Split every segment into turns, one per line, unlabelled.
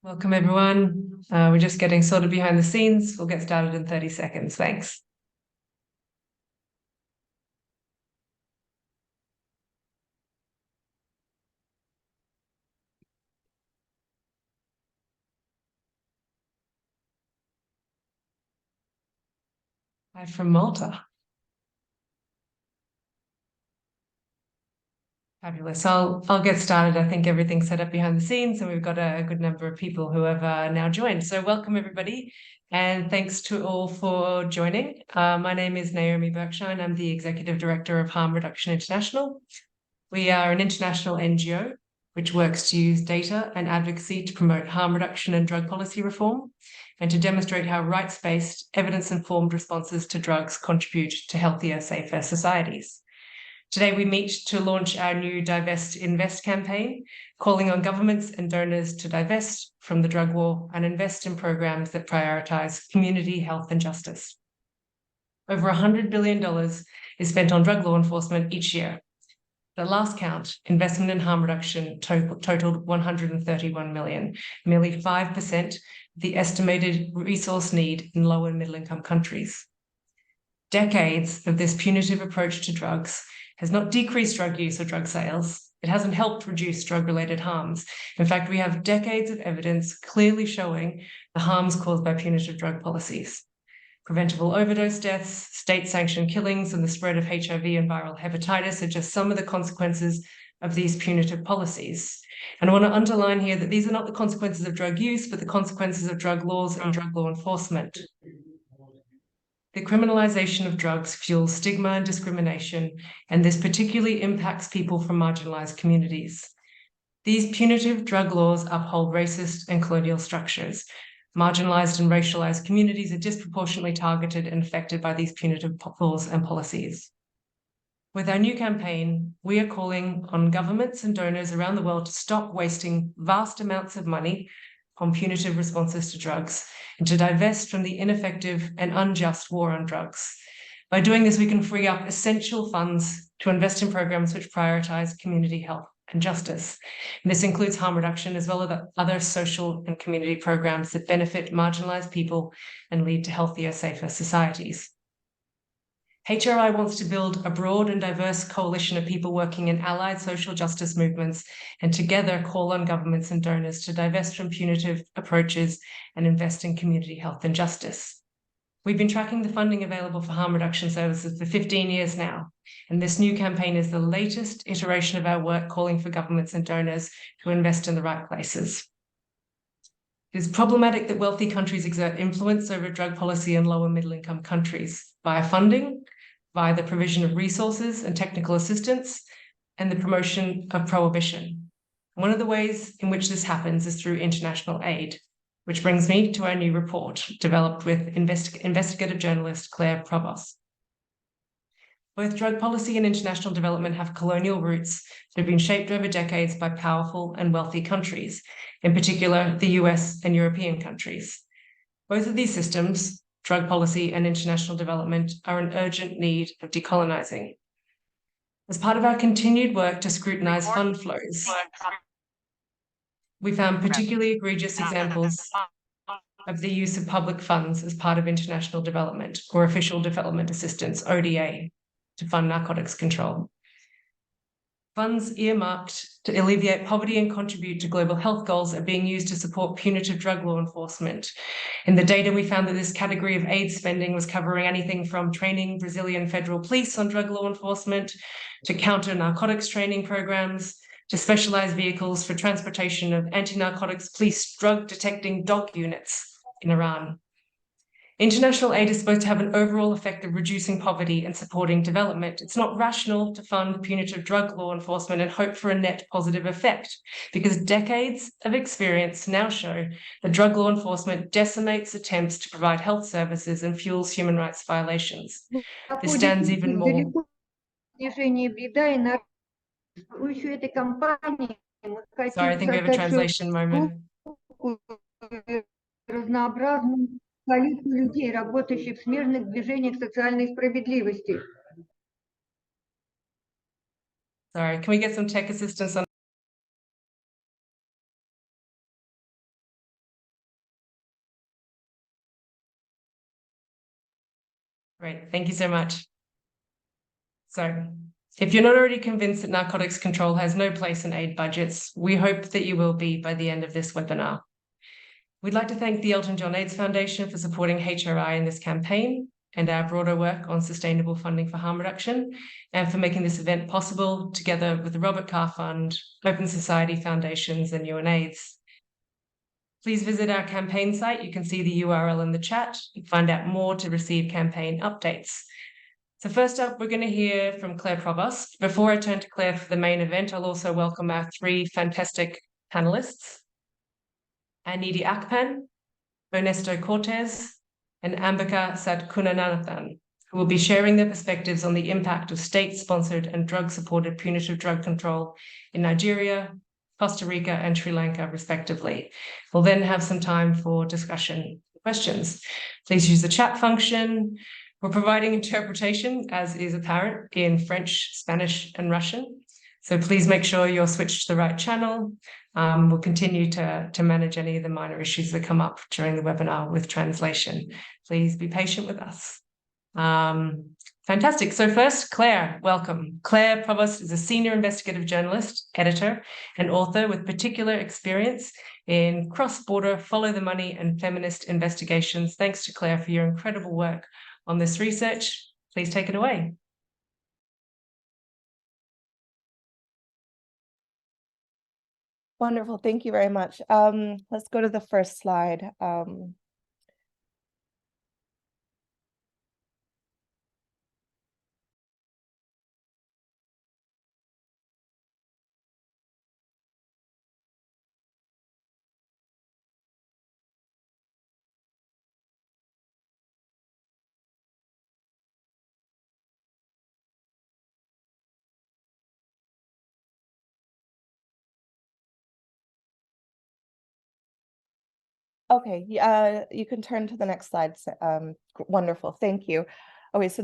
Welcome, everyone. We're just getting sorted behind the scenes. We'll get started in 30 seconds. Thanks. Hi from Malta. Fabulous. I'll get started. I think everything's set up behind the scenes, and we've got a good number of people who have now joined. So welcome, everybody, and thanks to all for joining. My name is Naomi Burke-Shye, and I'm the Executive Director of Harm Reduction International. We are an international NGO which works to use data and advocacy to promote harm reduction and drug policy reform, and to demonstrate how rights-based, evidence-informed responses to drugs contribute to healthier, safer societies. Today, we meet to launch our new Divest Invest campaign, calling on governments and donors to divest from the drug war and invest in programs that prioritise community health and justice. Over $100 billion is spent on drug law enforcement each year. At last count, investment in harm reduction totaled $131 million, merely 5% of the estimated resource need in low and middle income countries. Decades of this punitive approach to drugs has not decreased drug use or drug sales. It hasn't helped reduce drug-related harms. In fact, we have decades of evidence clearly showing the harms caused by punitive drug policies. Preventable overdose deaths, state-sanctioned killings, and the spread of HIV and viral hepatitis are just some of the consequences of these punitive policies. And I want to underline here that these are not the consequences of drug use, but the consequences of drug laws and drug law enforcement. The criminalization of drugs fuels stigma and discrimination, and this particularly impacts people from marginalised communities. These punitive drug laws uphold racist and colonial structures. Marginalised and racialised communities are disproportionately targeted and affected by these punitive laws and policies. With our new campaign, we are calling on governments and donors around the world to stop wasting vast amounts of money on punitive responses to drugs and to divest from the ineffective and unjust war on drugs. By doing this, we can free up essential funds to invest in programs which prioritise community health and justice. And this includes harm reduction as well as other social and community programs that benefit marginalised people and lead to healthier, safer societies. HRI wants to build a broad and diverse coalition of people working in allied social justice movements, and together call on governments and donors to divest from punitive approaches and invest in community health and justice. We've been tracking the funding available for harm reduction services for 15 years now, and this new campaign is the latest iteration of our work calling for governments and donors to invest in the right places. It is problematic that wealthy countries exert influence over drug policy in lower middle-income countries via funding, via the provision of resources and technical assistance, and the promotion of prohibition. One of the ways in which this happens is through international aid, which brings me to our new report, developed with investigative journalist Claire Provost. Both drug policy and international development have colonial roots that have been shaped over decades by powerful and wealthy countries, in particular the US and European countries. Both of these systems, drug policy and international development, are in urgent need of decolonizing. As part of our continued work to scrutinize fund flows, we found particularly egregious examples of the use of public funds as part of international development or official development assistance, ODA, to fund narcotics control. Funds earmarked to alleviate poverty and contribute to global health goals are being used to support punitive drug law enforcement. In the data, we found that this category of aid spending was covering anything from training Brazilian federal police on drug law enforcement, to counter-narcotics training programs, to specialised vehicles for transportation of anti-narcotics police drug-detecting dog units in Iran. International aid is supposed to have an overall effect of reducing poverty and supporting development. It's not rational to fund punitive drug law enforcement and hope for a net positive effect, because decades of experience now show that drug law enforcement decimates attempts to provide health services and fuels human rights violations. This stands even more. Sorry, I think we have a translation moment.
Коалицию людей, работающих в смежных движениях социальной справедливости.
Sorry, can we get some tech assistance on Great, thank you so much. So, if you're not already convinced that narcotics control has no place in aid budgets, we hope that you will be by the end of this webinar. We'd like to thank the Elton John AIDS Foundation for supporting HRI in this campaign and our broader work on sustainable funding for harm reduction, and for making this event possible together with the Robert Carr Fund, Open Society Foundations, and UNAIDS. Please visit our campaign site. You can see the URL in the chat and find out more to receive campaign updates. So first up, we're going to hear from Claire Provost. Before I turn to Claire for the main event, I'll also welcome our three fantastic panelists, Anidi Akpan, Ernesto Cortés, and Ambika Sadkunanathan, who will be sharing their perspectives on the impact of state-sponsored and drug-supported punitive drug control in Nigeria, Costa Rica, and Sri Lanka, respectively. We'll then have some time for discussion questions. Please use the chat function. We're providing interpretation, as is apparent, in French, Spanish, and Russian. So please make sure you're switched to the right channel. We'll continue to manage any of the minor issues that come up during the webinar with translation. Please be patient with us. Fantastic. So first, Claire, welcome. Claire Provost is a senior investigative journalist, editor, and author with particular experience in cross-border, follow the money, and feminist investigations. Thanks to Claire for your incredible work on this research. Please take it away.
Wonderful. Thank you very much. Let's go to the first slide. Okay, you can turn to the next slide. Wonderful, thank you. Okay, so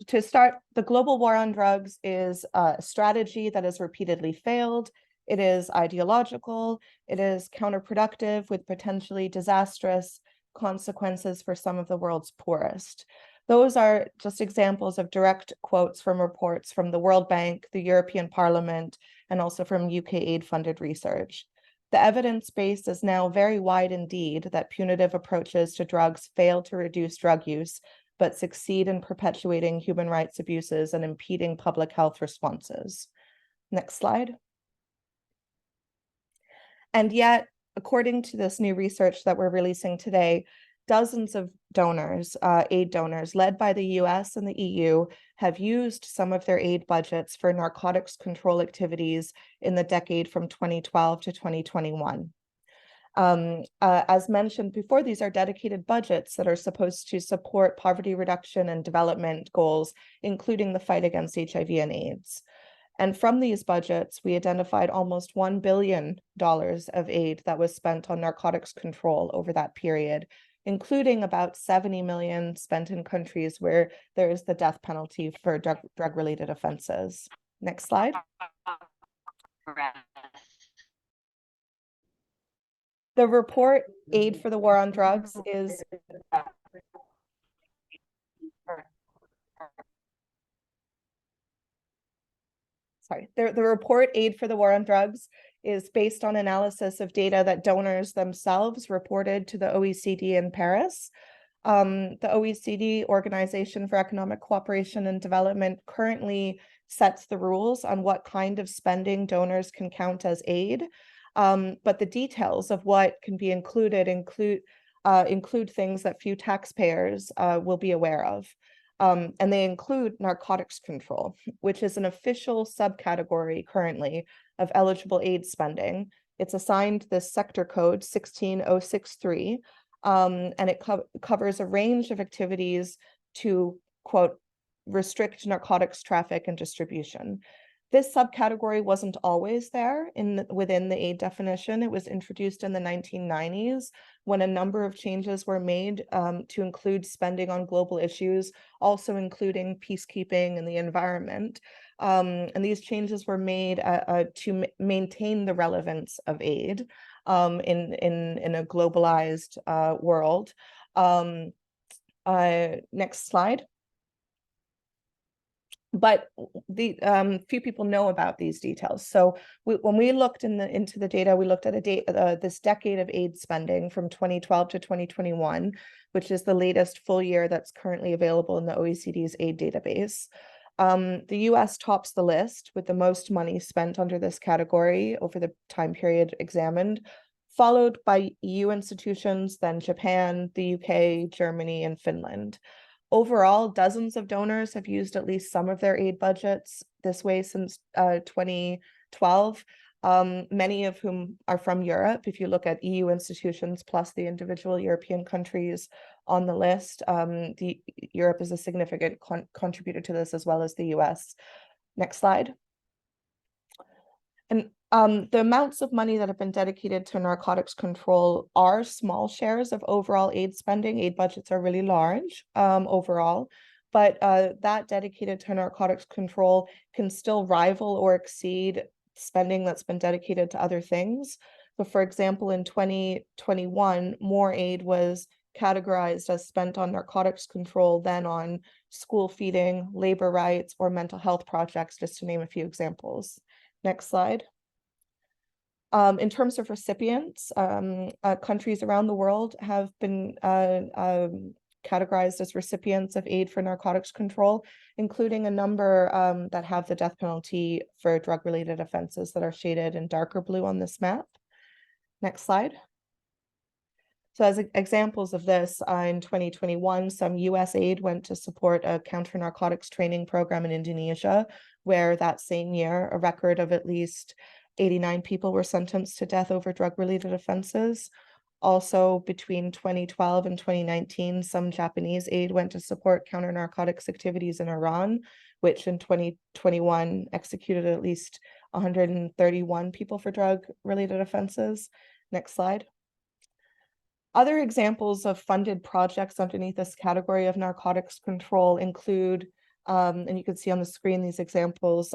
to start, the global war on drugs is a strategy that has repeatedly failed. It is ideological, it is counterproductive with potentially disastrous consequences for some of the world's poorest. Those are just examples of direct quotes from reports from the World Bank, the European Parliament, and also from UK aid-funded research. The evidence base is now very wide indeed that punitive approaches to drugs fail to reduce drug use, but succeed in perpetuating human rights abuses and impeding public health responses. Next slide. And yet, according to this new research that we're releasing today, dozens of donors, aid donors, led by the US and the EU, have used some of their aid budgets for narcotics control activities in the decade from 2012 to 2021. As mentioned before, these are dedicated budgets that are supposed to support poverty reduction and development goals, including the fight against HIV and AIDS. And from these budgets, we identified almost $1 billion of aid that was spent on narcotics control over that period, including about 70 million spent in countries where there is the death penalty for drug-related offenses. Next slide. The report, Aid for the War on Drugs, is the report Aid for the War on Drugs is based on analysis of data that donors themselves reported to the OECD in Paris. The OECD, Organization for Economic Cooperation and Development, currently sets the rules on what kind of spending donors can count as aid. But the details of what can be include things that few taxpayers will be aware of. And they include narcotics control, which is an official subcategory currently of eligible aid spending. It's assigned this sector code 16063, and it covers a range of activities to, quote, restrict narcotics traffic and distribution. This subcategory wasn't always there within the aid definition. It was introduced in the 1990s when a number of changes were made to include spending on global issues, also including peacekeeping and the environment. And these changes were made to maintain the relevance of aid in a globalized world. Next slide. but the few people know about these details. So when we looked into the data, we looked at this decade of aid spending from 2012 to 2021, which is the latest full year that's currently available in the OECD's aid database. The US tops the list with the most money spent under this category over the time period examined, followed by EU institutions, then Japan, the UK, Germany, and Finland. Overall, dozens of donors have used at least some of their aid budgets this way since 2012, many of whom are from Europe. If you look at EU institutions plus the individual European countries on the list, Europe is a significant contributor to this, as well as the US. Next slide. And the amounts of money that have been dedicated to narcotics control are small shares of overall aid spending. Aid budgets are really large overall, but that dedicated to narcotics control can still rival or exceed spending that's been dedicated to other things. So for example, in 2021, more aid was categorized as spent on narcotics control than on school feeding, labor rights, or mental health projects, just to name a few examples. Next slide. In terms of recipients, countries around the world have been categorized as recipients of aid for narcotics control, including a number that have the death penalty for drug-related offenses that are shaded in darker blue on this map. Next slide. So as examples of this, in 2021, some US aid went to support a counter-narcotics training program in Indonesia, where that same year, a record of at least 89 people were sentenced to death over drug-related offenses. Also, between 2012 and 2019, some Japanese aid went to support counter-narcotics activities in Iran, which in 2021 executed at least 131 people for drug-related offenses. Next slide. Other examples of funded projects underneath this category of narcotics control include, and you can see on the screen these examples,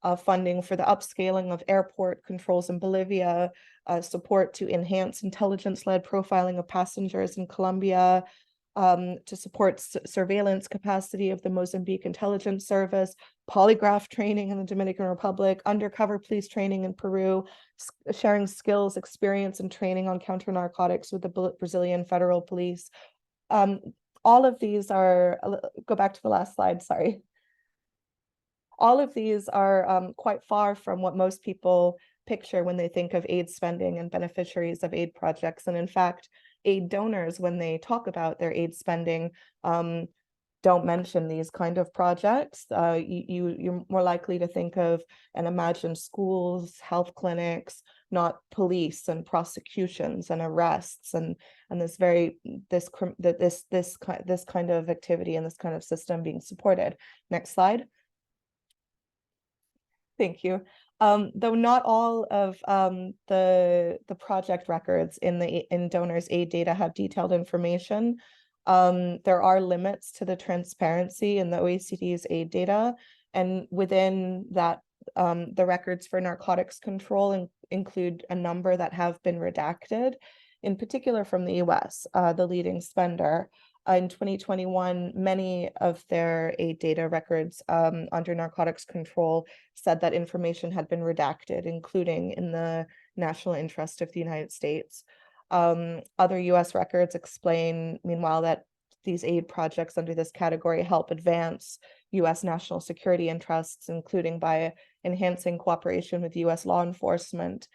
of funding for the upscaling of airport controls in Bolivia, support to enhance intelligence-led profiling of passengers in Colombia, to support surveillance capacity of the Mozambique Intelligence Service, polygraph training in the Dominican Republic, undercover police training in Peru, sharing skills, experience, and training on counter-narcotics with the Brazilian Federal Police. All of these are, go back to the last slide, sorry. All of these are quite far from what most people picture when they think of aid spending and beneficiaries of aid projects. And in fact, aid donors, when they talk about their aid spending, don't mention these kind of projects. You're more likely to think of and imagine schools, health clinics, not police and prosecutions and arrests and this kind of activity and this kind of system being supported. Next slide. Thank you. Though not all of the project records in donors' aid data have detailed information, there are limits to the transparency in the OECD's aid data, and within that, the records for narcotics control include a number that have been redacted, in particular from the US, the leading spender. In 2021, many of their aid data records under narcotics control said that information had been redacted, including in the national interest of the United States. Other US records explain, meanwhile, that these aid projects under this category help advance US national security interests, including by enhancing cooperation with US law enforcement.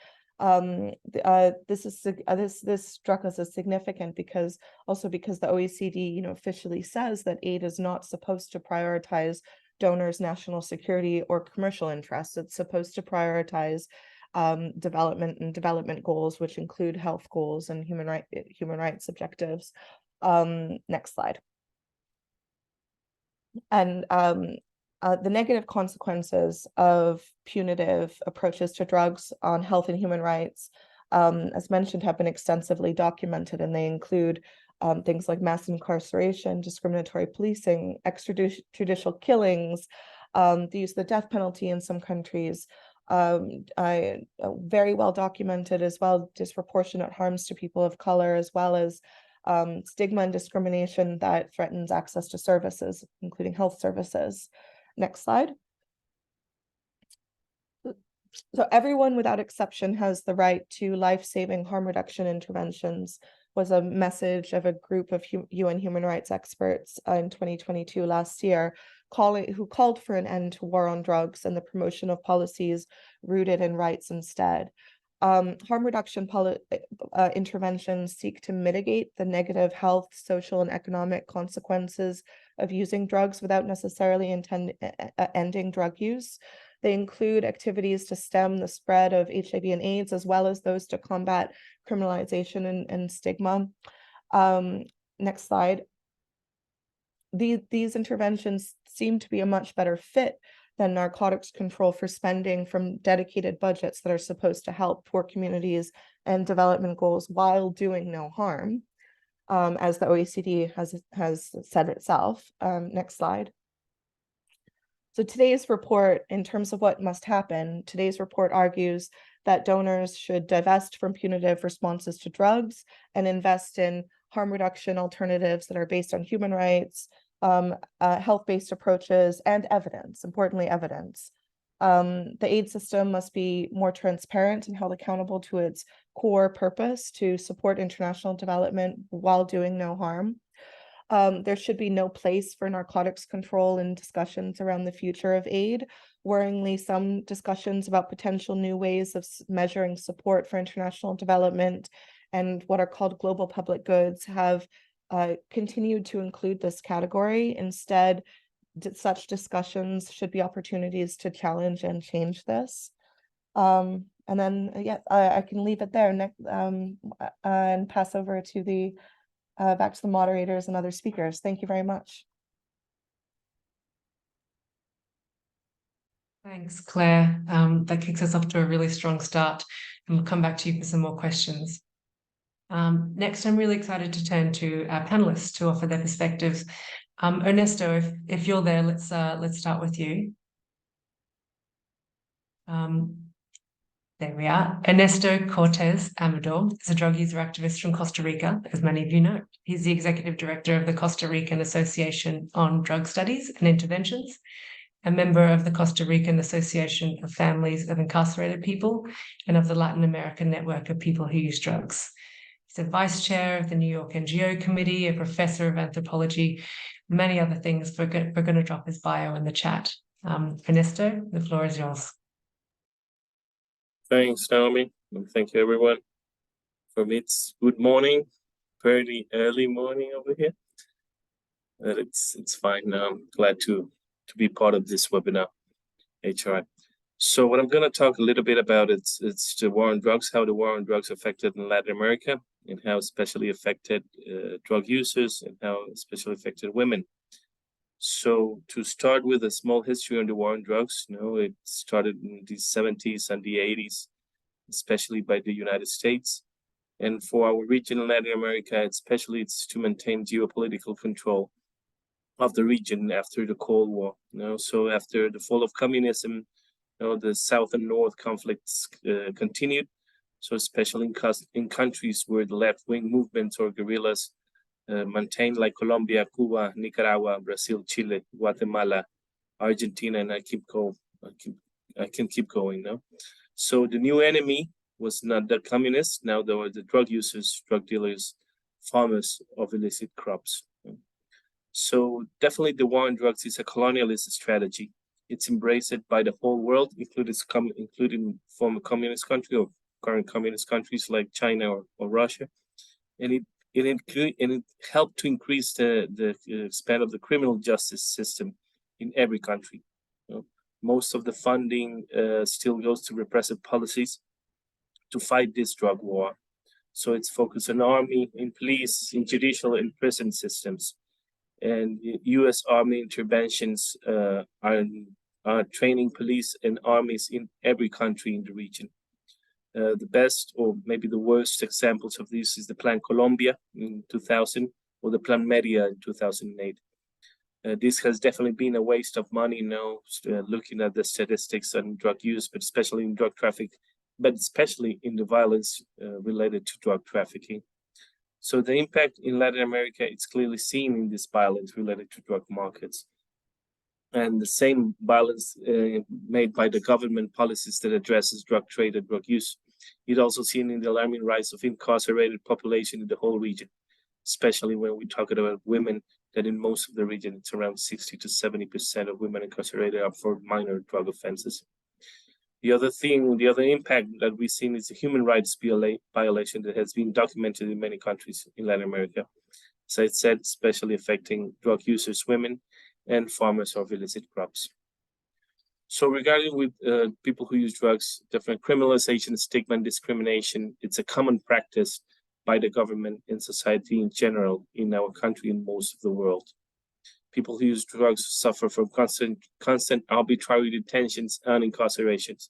This struck us as significant because the OECD, officially says that aid is not supposed to prioritize donors' national security or commercial interests. It's supposed to prioritize development goals, which include health goals and human rights objectives. Next slide. And the negative consequences of punitive approaches to drugs on health and human rights, as mentioned, have been extensively documented, and they include things like mass incarceration, discriminatory policing, extrajudicial killings, the use of the death penalty in some countries, very well documented as well, disproportionate harms to people of color, as well as stigma and discrimination that threatens access to services, including health services. Next slide. So everyone without exception has the right to life-saving harm reduction interventions was a message of a group of UN human rights experts in 2022 last year, who called for an end to war on drugs and the promotion of policies rooted in rights instead. Harm reduction interventions seek to mitigate the negative health, social, and economic consequences of using drugs without necessarily ending drug use. They include activities to stem the spread of HIV and AIDS, as well as those to combat criminalization and stigma. Next slide. These interventions seem to be a much better fit than narcotics control for spending from dedicated budgets that are supposed to help poor communities and development goals while doing no harm, as the OECD has said itself. Next slide. So today's report, in terms of what must happen, today's report argues that donors should divest from punitive responses to drugs and invest in harm reduction alternatives that are based on human rights, health-based approaches, and evidence, importantly, evidence. The aid system must be more transparent and held accountable to its core purpose to support international development while doing no harm. There should be no place for narcotics control in discussions around the future of aid. Worryingly, some discussions about potential new ways of measuring support for international development and what are called global public goods have continued to include this category. Instead, such discussions should be opportunities to challenge and change this. And then, I can leave it there and pass over to the back to the moderators and other speakers. Thank you very much.
Thanks, Claire. That kicks us off to a really strong start, and we'll come back to you for some more questions. Next, I'm really excited to turn to our panelists to offer their perspectives. Ernesto, if you're there, let's start with you. There we are. Ernesto Cortés Amador is a drug user activist from Costa Rica, as many of you know. He's the executive director of the Costa Rican Association on Drug Studies and Interventions, a member of the Costa Rican Association of Families of Incarcerated People, and of the Latin American Network of People Who Use Drugs. He's a vice chair of the New York NGO Committee, a professor of anthropology, many other things. We're going to drop his bio in the chat. Ernesto, the floor is yours.
Thanks, Naomi, and thank you, everyone. For me, it's good morning, pretty early morning over here. But it's fine now. I'm glad to be part of this webinar, HRI. So what I'm going to talk a little bit about it's the war on drugs, how the war on drugs affected in Latin America, and how especially affected drug users, and how especially affected women. So to start with a small history on the war on drugs, it started in the 70s and the 80s, especially by the United States. And for our region in Latin America, especially, it's to maintain geopolitical control of the region after the Cold War. So after the fall of communism, the South and North conflicts continued. So especially in countries where the left-wing movements or guerrillas maintained, like Colombia, Cuba, Nicaragua, Brazil, Chile, Guatemala, Argentina, and I can keep going now. So the new enemy was not the communists. Now there were the drug users, drug dealers, farmers of illicit crops. So definitely the war on drugs is a colonialist strategy. It's embraced by the whole world, including former communist countries or current communist countries like China or Russia. And it helped to increase the span of the criminal justice system in every country. Most of the funding still goes to repressive policies to fight this drug war. So it's focused on army, in police, in judicial and prison systems. And US Army interventions are training police and armies in every country in the region. The best or maybe the worst examples of this is the Plan Colombia in 2000 or the Plan Media in 2008. This has definitely been a waste of money looking at the statistics on drug use, but especially in drug traffic, but especially in the violence related to drug trafficking. So the impact in Latin America, it's clearly seen in this violence related to drug markets. and the same balance made by the government policies that addresses drug trade and drug use. You'd also seen in the alarming rise of incarcerated population in the whole region, especially when we talk about women, that in most of the region, it's around 60 to 70% of women incarcerated are for minor drug offenses. The other impact that we've seen is the human rights violation that has been documented in many countries in Latin America. As I said, especially affecting drug users, women, and farmers of illicit crops. So regarding with people who use drugs, different criminalization, stigma, and discrimination, it's a common practice by the government and society in general in our country and most of the world. People who use drugs suffer from constant arbitrary detentions and incarcerations.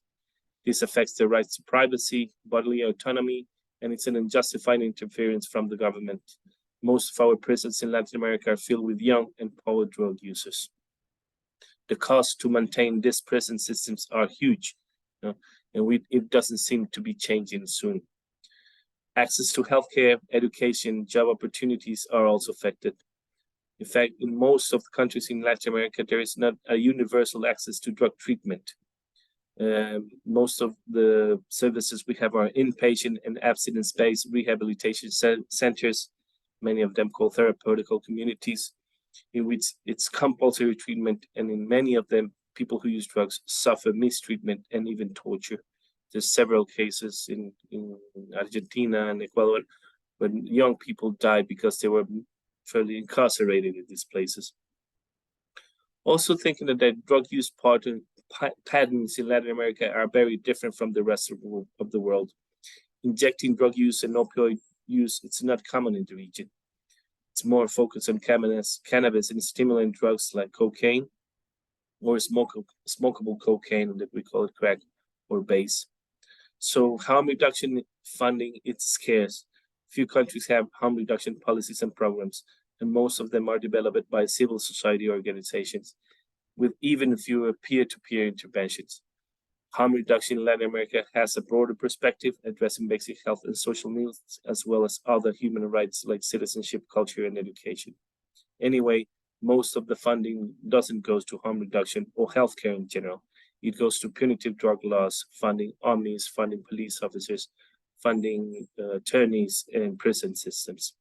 This affects their rights to privacy, bodily autonomy, and it's an unjustified interference from the government. Most of our prisons in Latin America are filled with young and poor drug users. The costs to maintain these prison systems are huge, and it doesn't seem to be changing soon. Access to healthcare, education, job opportunities are also affected. In fact, in most of the countries in Latin America, there is not a universal access to drug treatment. Most of the services we have are inpatient and abstinence-based rehabilitation centers, many of them called therapeutical communities, in which it's compulsory treatment, and in many of them, people who use drugs suffer mistreatment and even torture. There's several cases in Argentina and Ecuador when young people died because they were fairly incarcerated in these places. Also thinking that drug use patterns in Latin America are very different from the rest of the world. Injecting drug use and opioid use, it's not common in the region. It's more focused on cannabis and stimulant drugs like cocaine or smokable cocaine, that we call it crack or base. So harm reduction funding, it's scarce. Few countries have harm reduction policies and programs, and most of them are developed by civil society organizations, with even fewer peer-to-peer interventions. Harm reduction in Latin America has a broader perspective, addressing basic health and social needs, as well as other human rights like citizenship, culture, and education. Anyway, most of the funding doesn't go to harm reduction or healthcare in general. It goes to punitive drug laws, funding armies, funding police officers, funding attorneys, and prison systems.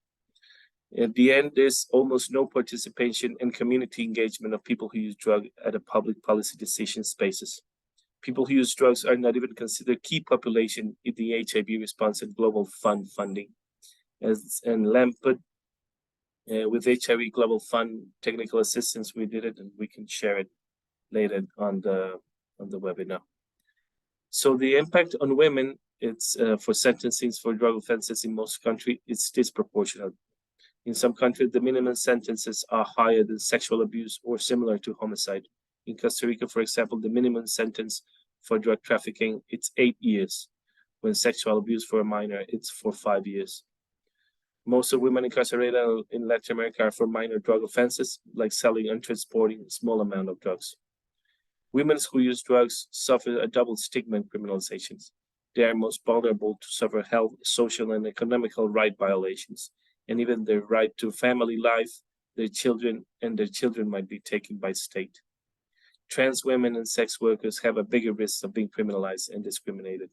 At the end, there's almost no participation and community engagement of people who use drugs at a public policy decision spaces. People who use drugs are not even considered key population in the HIV response and global fund funding. And Lam put, with HIV Global Fund technical assistance, we did it, and we can share it later on the webinar. So the impact on women, it's for sentencing for drug offenses in most countries, it's disproportionate. In some countries, the minimum sentences are higher than sexual abuse or similar to homicide. In Costa Rica, for example, the minimum sentence for drug trafficking, it's 8 years. When sexual abuse for a minor, it's for 5 years. Most of women incarcerated in Latin America are for minor drug offenses, like selling and transporting a small amount of drugs. Women who use drugs suffer a double stigma in criminalizations. They are most vulnerable to suffer health, social, and economical right violations, and even their right to family life, their children might be taken by state. Trans women and sex workers have a bigger risk of being criminalized and discriminated.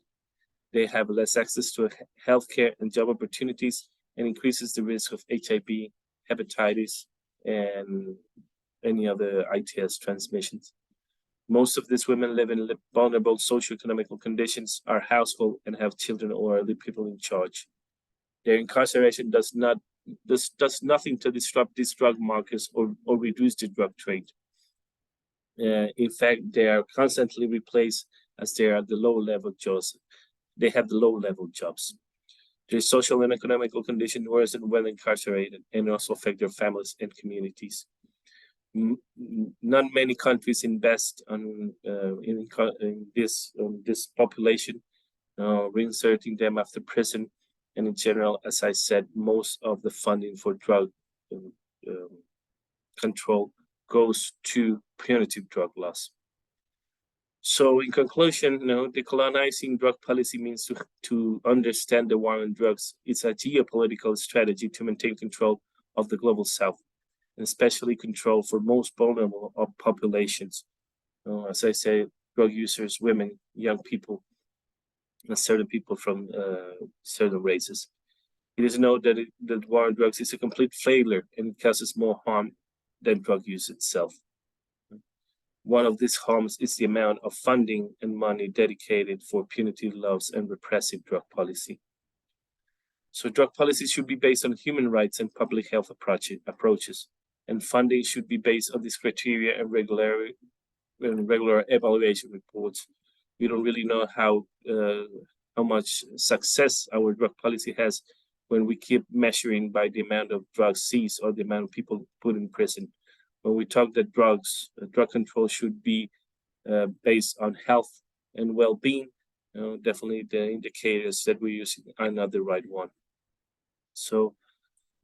They have less access to healthcare and job opportunities, and increases the risk of HIV, hepatitis, and any other ITS transmissions. Most of these women live in vulnerable socioeconomic conditions, are household, and have children or elderly people in charge. Their incarceration does nothing to disrupt these drug markets or reduce the drug trade. In fact, they are constantly replaced as they are the low-level jobs. They have the low-level jobs. Their social and economical condition worsen when incarcerated and also affect their families and communities. Not many countries invest in this population, reinserting them after prison. And in general, as I said, most of the funding for drug control goes to punitive drug laws. So in conclusion, decolonizing drug policy means to understand the war on drugs. It's a geopolitical strategy to maintain control of the global south. and especially control for most vulnerable of populations. As I say, drug users, women, young people, and certain people from certain races. It is known that war on drugs is a complete failure and causes more harm than drug use itself. One of these harms is the amount of funding and money dedicated for punitive laws and repressive drug policy. So drug policy should be based on human rights and public health approaches, and funding should be based on these criteria and regular evaluation reports. We don't really know how much success our drug policy has when we keep measuring by the amount of drugs seized or the amount of people put in prison. When we talk that drug control should be based on health and well-being, definitely the indicators that we're using are not the right one. So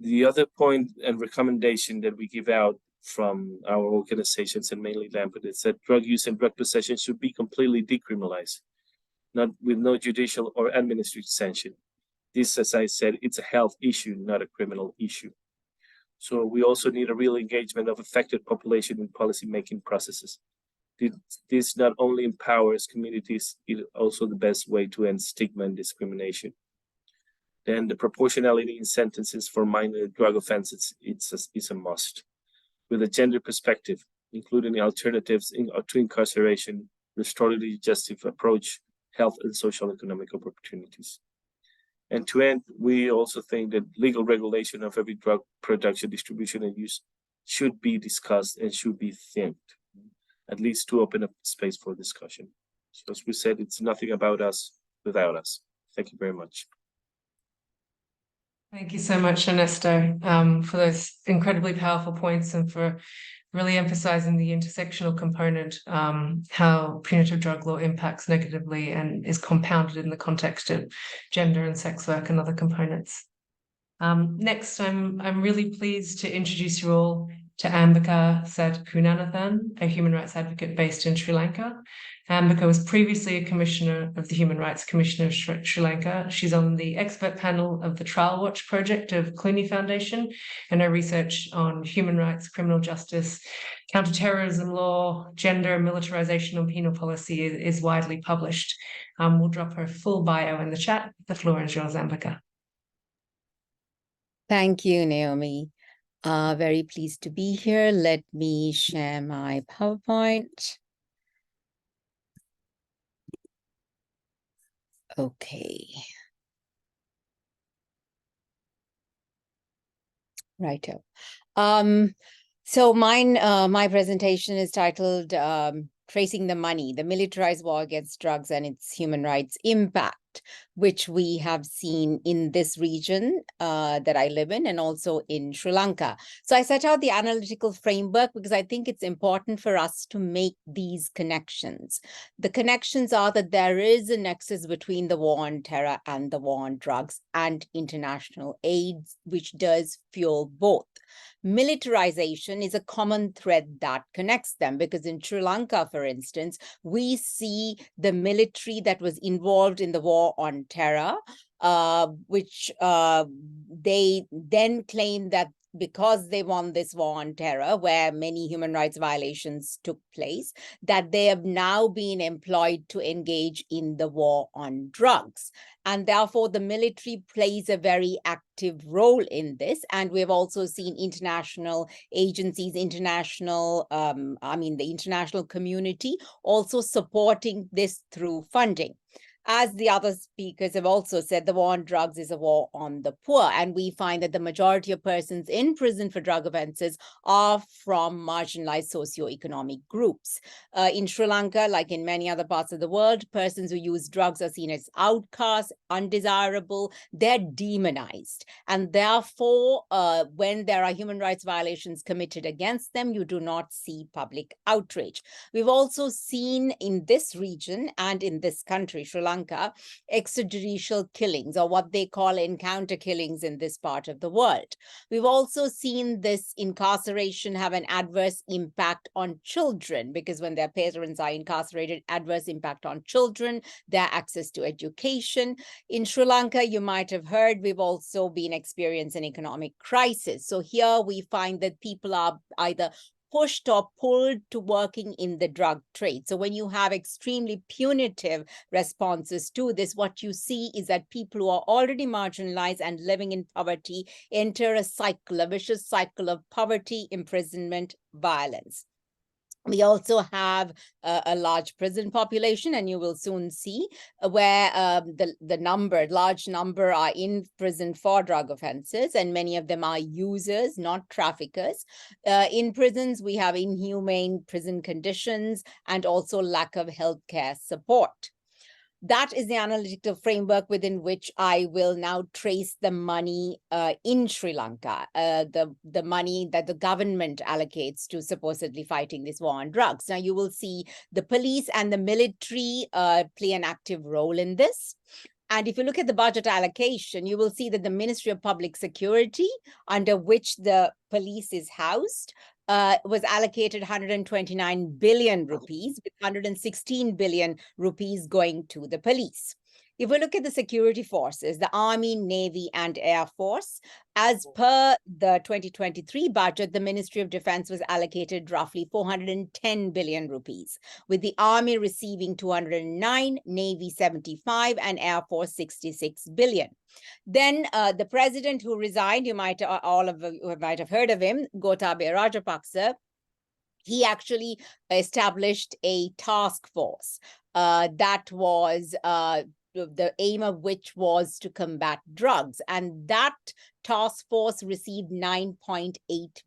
the other point and recommendation that we give out from our organizations and mainly LAMPD is that drug use and drug possession should be completely decriminalized, with no judicial or administrative sanction. This, as I said, it's a health issue, not a criminal issue. So we also need a real engagement of affected population in policy-making processes. This not only empowers communities, it is also the best way to end stigma and discrimination. Then the proportionality in sentences for minor drug offenses is a must. With a gender perspective, including the alternatives to incarceration, restorative justice approach, health and social economic opportunities. And to end, we also think that legal regulation of every drug production, distribution, and use should be discussed and should be thinned, at least to open up space for discussion. So as we said, it's nothing about us without us. Thank you very much.
Thank you so much, Ernesto, for those incredibly powerful points and for really emphasizing the intersectional component, how punitive drug law impacts negatively and is compounded in the context of gender and sex work and other components. Next, I'm really pleased to introduce you all to Ambika Sadkunanathan, a human rights advocate based in Sri Lanka. Ambika was previously a commissioner of the Human Rights Commission of Sri Lanka. She's on the expert panel of the Trial Watch project of Clooney Foundation, and her research on human rights, criminal justice, counterterrorism law, gender, militarization, and penal policy is widely published. We'll drop her full bio in the chat. The floor is yours, Ambika.
Thank you, Naomi. Very pleased to be here. Let me share my PowerPoint. Okay. Righto. So my presentation is titled Tracing the Money, the Militarized War Against Drugs and its Human Rights Impact, which we have seen in this region that I live in and also in Sri Lanka. So I set out the analytical framework because I think it's important for us to make these connections. The connections are that there is a nexus between the war on terror and the war on drugs and international aid, which does fuel both. Militarization is a common thread that connects them because in Sri Lanka, for instance, we see the military that was involved in the war on terror, which they then claim that because they won this war on terror, where many human rights violations took place, that they have now been employed to engage in the war on drugs. And therefore, the military plays a very active role in this. And we've also seen international agencies, the international community also supporting this through funding. As the other speakers have also said, the war on drugs is a war on the poor. And we find that the majority of persons in prison for drug offenses are from marginalized socioeconomic groups. In Sri Lanka, like in many other parts of the world, persons who use drugs are seen as outcasts, undesirable, they're demonized. And therefore, when there are human rights violations committed against them, you do not see public outrage. We've also seen in this region and in this country, Sri Lanka, Lanka, extrajudicial killings, or what they call encounter killings in this part of the world. We've also seen this incarceration have an adverse impact on children, because when their parents are incarcerated, adverse impact on children, their access to education. In Sri Lanka, you might have heard, we've also been experiencing economic crisis. So here we find that people are either pushed or pulled to working in the drug trade. So when you have extremely punitive responses to this, what you see is that people who are already marginalized and living in poverty enter a cycle, a vicious cycle of poverty, imprisonment, violence. We also have a large prison population, and you will soon see where the large number are in prison for drug offenses, and many of them are users, not traffickers. In prisons, we have inhumane prison conditions and also lack of healthcare support. That is the analytical framework within which I will now trace the money in Sri Lanka, the money that the government allocates to supposedly fighting this war on drugs. Now, you will see the police and the military play an active role in this. And if you look at the budget allocation, you will see that the Ministry of Public Security, under which the police is housed, was allocated 129 billion rupees, with 116 billion rupees going to the police. If we look at the security forces, the Army, Navy, and Air Force, as per the 2023 budget, the Ministry of Defense was allocated roughly 410 billion rupees, with the Army receiving 209, Navy 75, and Air Force 66 billion. Then the president who resigned, all of you might have heard of him, Gotabaya Rajapaksa, he actually established a task force that was the aim of which was to combat drugs. And that task force received 9.8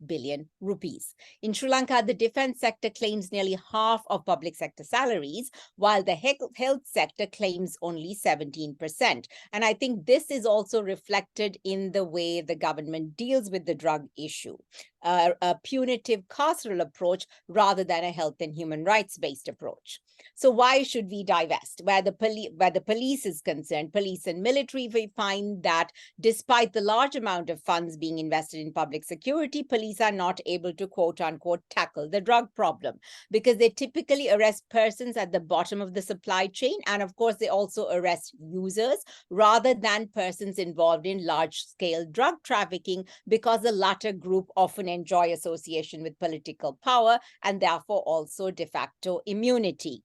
billion rupees. In Sri Lanka, the defense sector claims nearly half of public sector salaries, while the health sector claims only 17%. And I think this is also reflected in the way the government deals with the drug issue. A punitive carceral approach rather than a health and human rights-based approach. So why should we divest? Where the police is concerned, police and military, we find that despite the large amount of funds being invested in public security, police are not able to quote unquote tackle the drug problem, because they typically arrest persons at the bottom of the supply chain. And of course, they also arrest users rather than persons involved in large scale drug trafficking, because the latter group often enjoy association with political power and therefore also de facto immunity.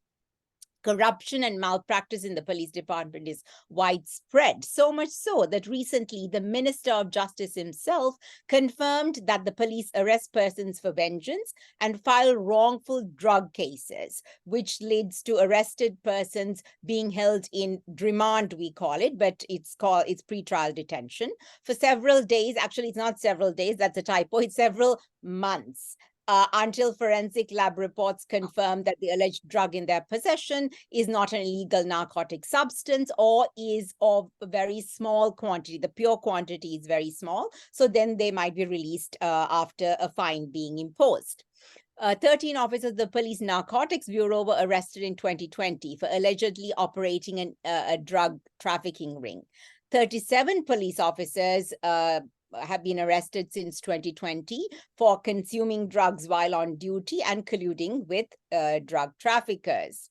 Corruption and malpractice in the police department is widespread, so much so that recently the Minister of Justice himself confirmed that the police arrest persons for vengeance and file wrongful drug cases, which leads to arrested persons being held in remand, we call it, but it's pretrial detention for several days. Actually, it's not several days, that's a typo, it's several months. Until forensic lab reports confirm that the alleged drug in their possession is not an illegal narcotic substance or is of a very small quantity. The pure quantity is very small. So then they might be released after a fine being imposed. 13 officers of the Police Narcotics Bureau were arrested in 2020 for allegedly operating a drug trafficking ring. 37 police officers have been arrested since 2020 for consuming drugs while on duty and colluding with drug traffickers.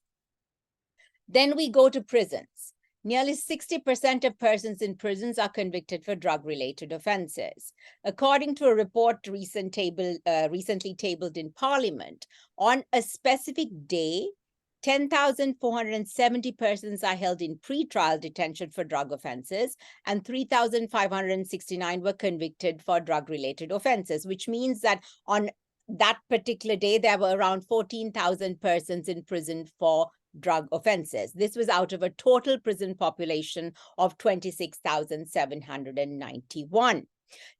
Then we go to prisons. Nearly 60% of persons in prisons are convicted for drug-related offenses. According to a report recently tabled in Parliament, on a specific day, 10,470 persons are held in pre-trial detention for drug offenses, and 3,569 were convicted for drug-related offenses, which means that on that particular day, there were around 14,000 persons in prison for drug offenses. This was out of a total prison population of 26,791.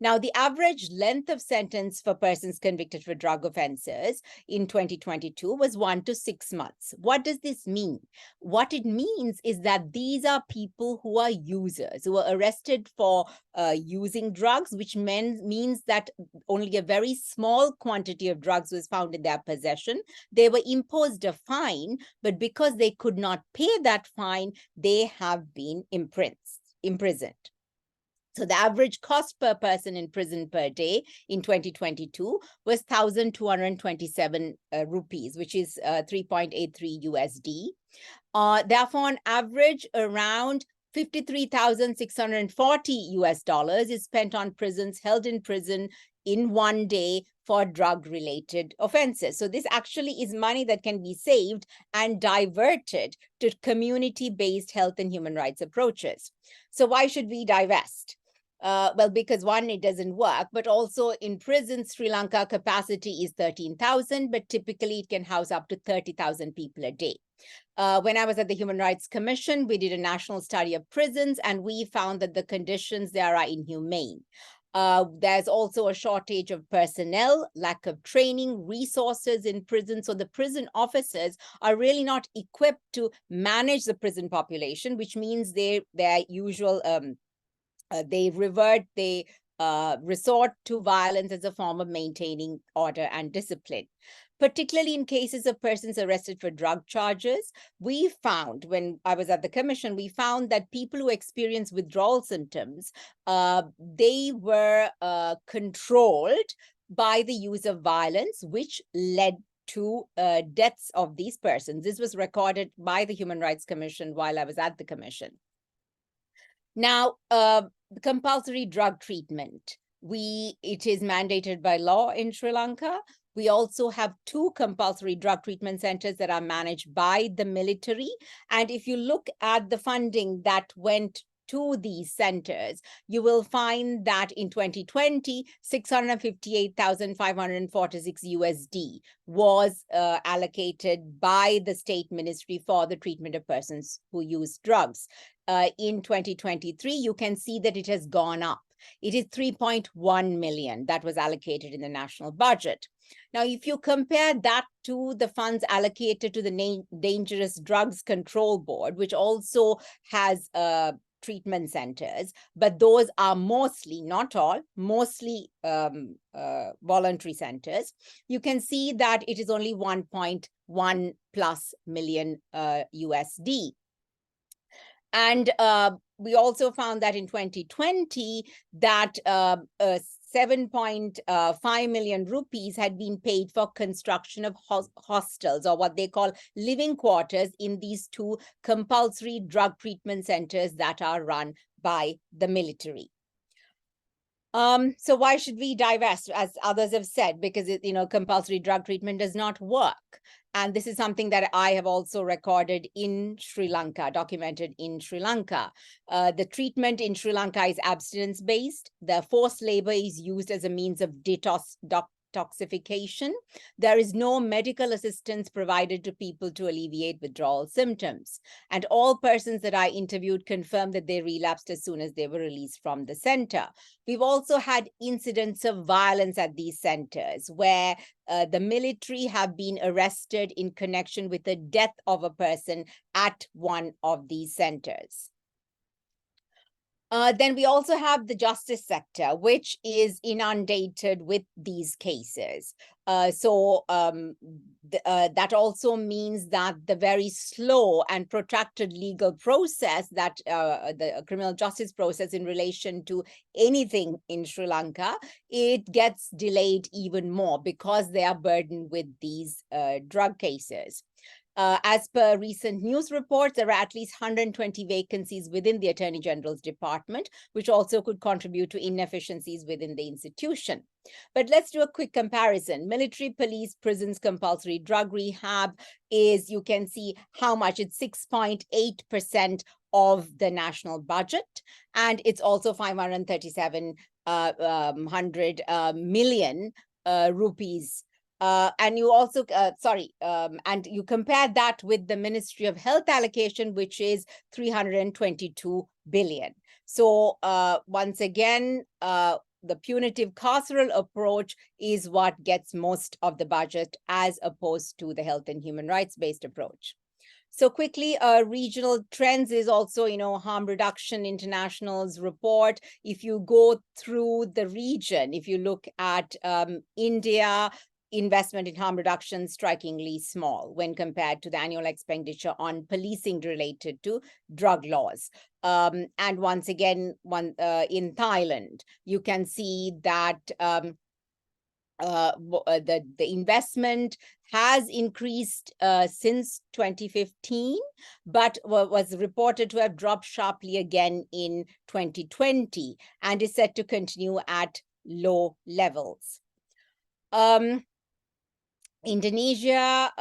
Now, the average length of sentence for persons convicted for drug offenses in 2022 was 1 to 6 months. What does this mean? What it means is that these are people who are users, who are arrested for using drugs, which means that only a very small quantity of drugs was found in their possession. They were imposed a fine, but because they could not pay that fine, they have been imprisoned. So the average cost per person in prison per day in 2022 was 1,227 rupees, which is 3.83 USD. Therefore, on average, around $53,640 is spent on prisons, held in prison in one day for drug-related offenses. So this actually is money that can be saved and diverted to community-based health and human rights approaches. So why should we divest? Well, because one, it doesn't work, but also in prison, Sri Lanka capacity is 13,000, but typically it can house up to 30,000 people a day. When I was at the Human Rights Commission, we did a national study of prisons, and we found that the conditions there are inhumane. There's also a shortage of personnel, lack of training, resources in prison. So the prison officers are really not equipped to manage the prison population, which means they resort to violence as a form of maintaining order and discipline. Particularly in cases of persons arrested for drug charges, we found, when I was at the commission, we found that people who experience withdrawal symptoms, they were controlled by the use of violence, which led to deaths of these persons. This was recorded by the Human Rights Commission while I was at the commission. Now, compulsory drug treatment. It is mandated by law in Sri Lanka. We also have 2 compulsory drug treatment centers that are managed by the military. And if you look at the funding that went to these centers, you will find that in 2020, 658,546 USD was allocated by the state ministry for the treatment of persons who use drugs. In 2023, you can see that it has gone up. It is 3.1 million that was allocated in the national budget. Now, if you compare that to the funds allocated to the Dangerous Drugs Control Board, which also has treatment centers, but those are mostly, not all, mostly voluntary centers, you can see that it is only 1.1 plus million USD. And we also found that in 2020 that 7.5 million rupees had been paid for construction of hostels, or what they call living quarters, in these 2 compulsory drug treatment centers that are run by the military. So why should we divest, as others have said? Because compulsory drug treatment does not work. And this is something that I have also recorded in Sri Lanka, documented in Sri Lanka. The treatment in Sri Lanka is abstinence-based. The forced labor is used as a means of detoxification. There is no medical assistance provided to people to alleviate withdrawal symptoms. And all persons that I interviewed confirmed that they relapsed as soon as they were released from the center. We've also had incidents of violence at these centers where the military have been arrested in connection with the death of a person at one of these centers. Then we also have the justice sector, which is inundated with these cases. That also means that the very slow and protracted legal process, that the criminal justice process in relation to anything in Sri Lanka, it gets delayed even more because they are burdened with these drug cases. As per recent news reports, there are at least 120 vacancies within the Attorney General's department, which also could contribute to inefficiencies within the institution. But let's do a quick comparison. Military, police, prisons, compulsory drug rehab is, you can see how much, it's 6.8% of the national budget. And it's also 537 million rupees. And you also, and you compare that with the Ministry of Health allocation, which is 322 billion. So once again, the punitive carceral approach is what gets most of the budget as opposed to the health and human rights-based approach. So quickly, regional trends is also, Harm Reduction International's report. If you go through the region, if you look at India, investment in harm reduction strikingly small when compared to the annual expenditure on policing related to drug laws. And once again, in Thailand, you can see that the investment has increased since 2015, but was reported to have dropped sharply again in 2020 and is set to continue at low levels. Indonesia,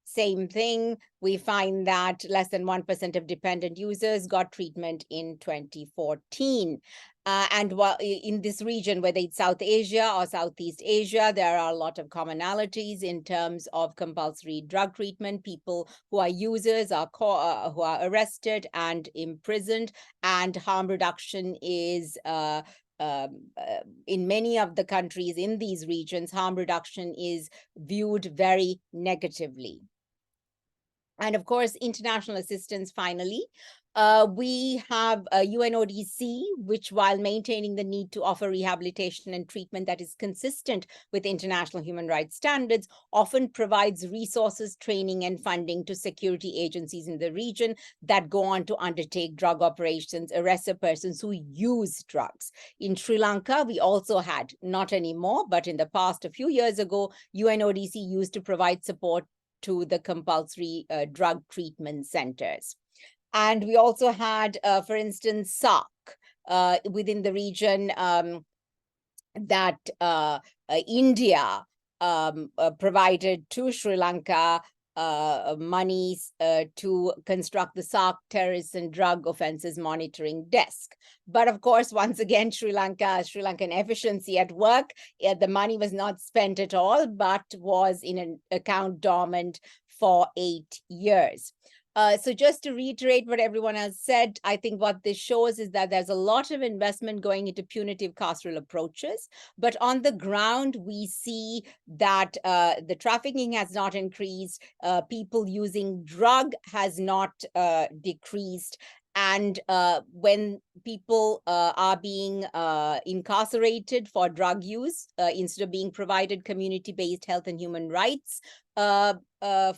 same thing. We find that less than 1% of dependent users got treatment in 2014. And while in this region, whether it's South Asia or Southeast Asia, there are a lot of commonalities in terms of compulsory drug treatment. People who are users are who are arrested and imprisoned, and harm reduction is in many of the countries in these regions, harm reduction is viewed very negatively. And of course, international assistance, finally. We have UNODC, which, while maintaining the need to offer rehabilitation and treatment that is consistent with international human rights standards, often provides resources, training, and funding to security agencies in the region that go on to undertake drug operations, arrest persons who use drugs. In Sri Lanka, we also had, not anymore, but in the past, a few years ago, UNODC used to provide support to the compulsory drug treatment centers. And we also had, for instance, SARC within the region that India provided to Sri Lanka monies to construct the SARC terrorist and drug offenses monitoring desk. But of course, once again, Sri Lankan efficiency at work, the money was not spent at all, but was in an account dormant for 8 years. So just to reiterate what everyone has said, I think what this shows is that there's a lot of investment going into punitive carceral approaches, but on the ground, we see that the trafficking has not increased, people using drug has not decreased, and when people are being incarcerated for drug use, instead of being provided community-based health and human rights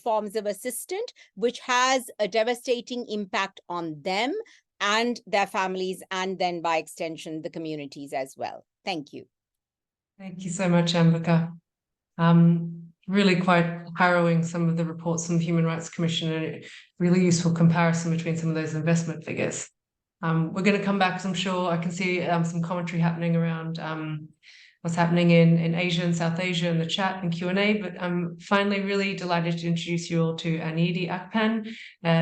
forms of assistance, which has a devastating impact on them and their families, and then by extension, the communities as well. Thank you.
Thank you so much, Ambika. Really quite harrowing, some of the reports from the Human Rights Commission, and a really useful comparison between some of those investment figures. We're going to come back, because I'm sure I can see some commentary happening around what's happening in Asia and South Asia in the chat and Q&A, but I'm finally really delighted to introduce you all to Anidi Akpan,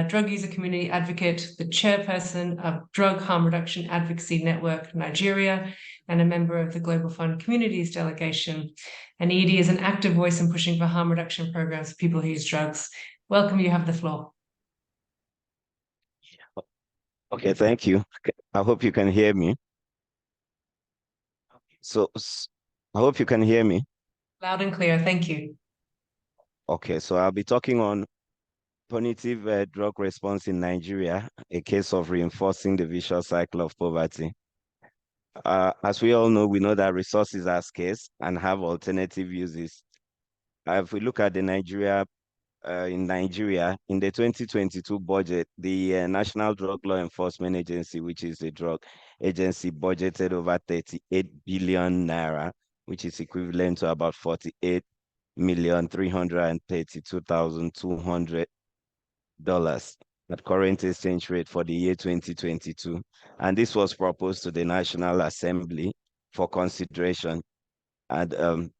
drug user community advocate, the chairperson of Drug Harm Reduction Advocacy Network Nigeria, and a member of the Global Fund Communities Delegation. Anidi is an active voice in pushing for harm reduction programs for people who use drugs. Welcome, you have the floor.
Okay, thank you. I hope you can hear me. So I hope you can hear me.
Loud and clear, thank you.
Okay, so I'll be talking on punitive drug response in Nigeria, a case of reinforcing the vicious cycle of poverty. As we all know, we know that resources are scarce and have alternative uses. If we look at the Nigeria, in the 2022 budget, the National Drug Law Enforcement Agency, which is a drug agency, budgeted over 38 billion naira, which is equivalent to about $48,332,200 at current exchange rate for the year 2022. And this was proposed to the National Assembly for consideration. And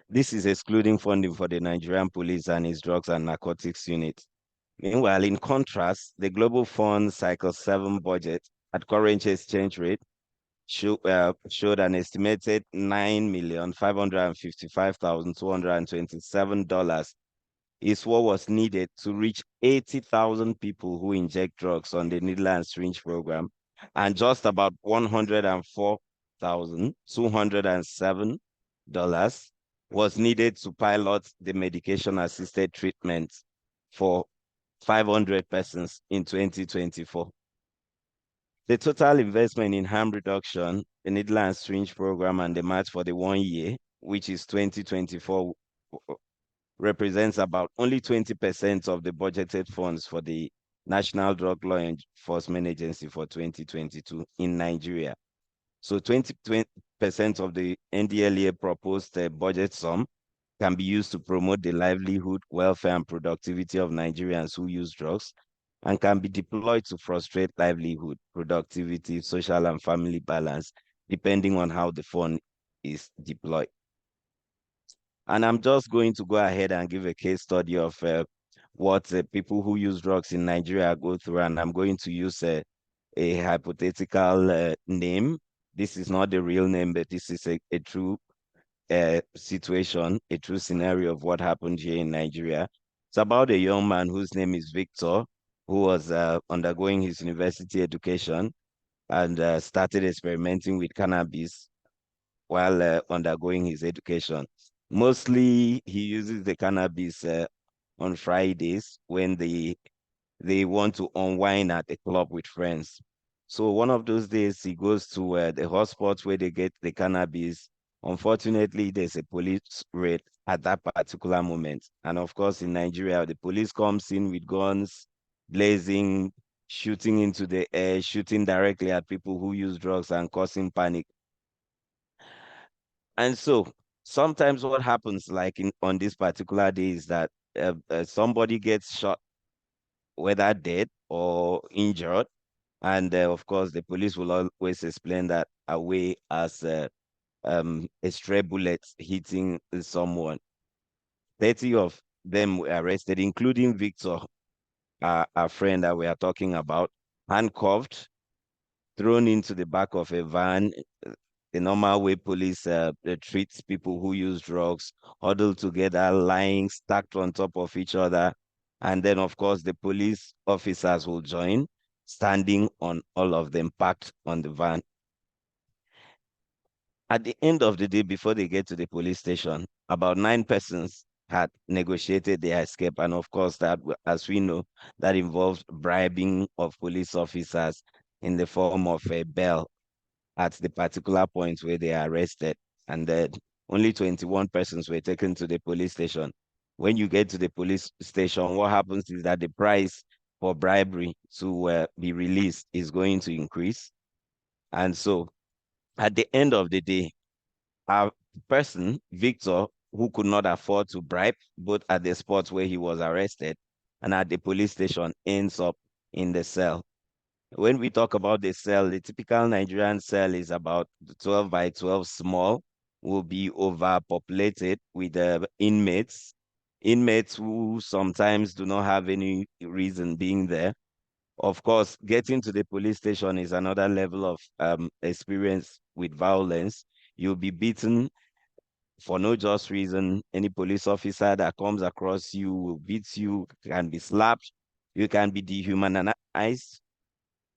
this is excluding funding for the Nigerian police and its drugs and narcotics unit. Meanwhile, in contrast, the Global Fund Cycle 7 budget at current exchange rate showed an estimated $9,555,227 is what was needed to reach 80,000 people who inject drugs on the needle and syringe program, and just about 104 $205,207 was needed to pilot the medication-assisted treatment for 500 persons in 2024. The total investment in harm reduction, the needle and syringe program, and the match for the 1 year, which is 2024, represents about only 20% of the budgeted funds for the National Drug Law Enforcement Agency for 2022 in Nigeria. So 20% of the NDLEA proposed budget sum can be used to promote the livelihood, welfare, and productivity of Nigerians who use drugs, and can be deployed to frustrate livelihood, productivity, social and family balance, depending on how the fund is deployed. And I'm just going to go ahead and give a case study of what people who use drugs in Nigeria go through, and I'm going to use a hypothetical name. This is not the real name, but this is a true situation, a true scenario of what happened here in Nigeria. It's about a young man whose name is Victor, who was undergoing his university education and started experimenting with cannabis while undergoing his education. Mostly, he uses the cannabis on Fridays when they want to unwind at a club with friends. So one of those days, he goes to the hotspot where they get the cannabis. Unfortunately, there's a police raid at that particular moment. And of course, in Nigeria, the police comes in with guns, blazing, shooting into the air, shooting directly at people who use drugs and causing panic. And so sometimes what happens, like on this particular day, is that somebody gets shot, whether dead or injured. And of course, the police will always explain that away as a stray bullet hitting someone. 30 of them were arrested, including Victor, our friend that we are talking about, handcuffed, thrown into the back of a van, the normal way police treats people who use drugs, huddled together, lying, stacked on top of each other. And then, of course, the police officers will join, standing on all of them, packed on the van. At the end of the day, before they get to the police station, about 9 persons had negotiated their escape. And of course, that, as we know, that involved bribing of police officers in the form of a bail at the particular point where they are arrested. And then only 21 persons were taken to the police station. When you get to the police station, what happens is that the price for bribery to be released is going to increase. And so at the end of the day, our person, Victor, who could not afford to bribe, both at the spot where he was arrested and at the police station, ends up in the cell. When we talk about the cell, the typical Nigerian cell is about 12 by 12 small, will be overpopulated with inmates who sometimes do not have any reason being there. Of course, getting to the police station is another level of experience with violence. You'll be beaten for no just reason. Any police officer that comes across you will beat you, can be slapped, you can be dehumanized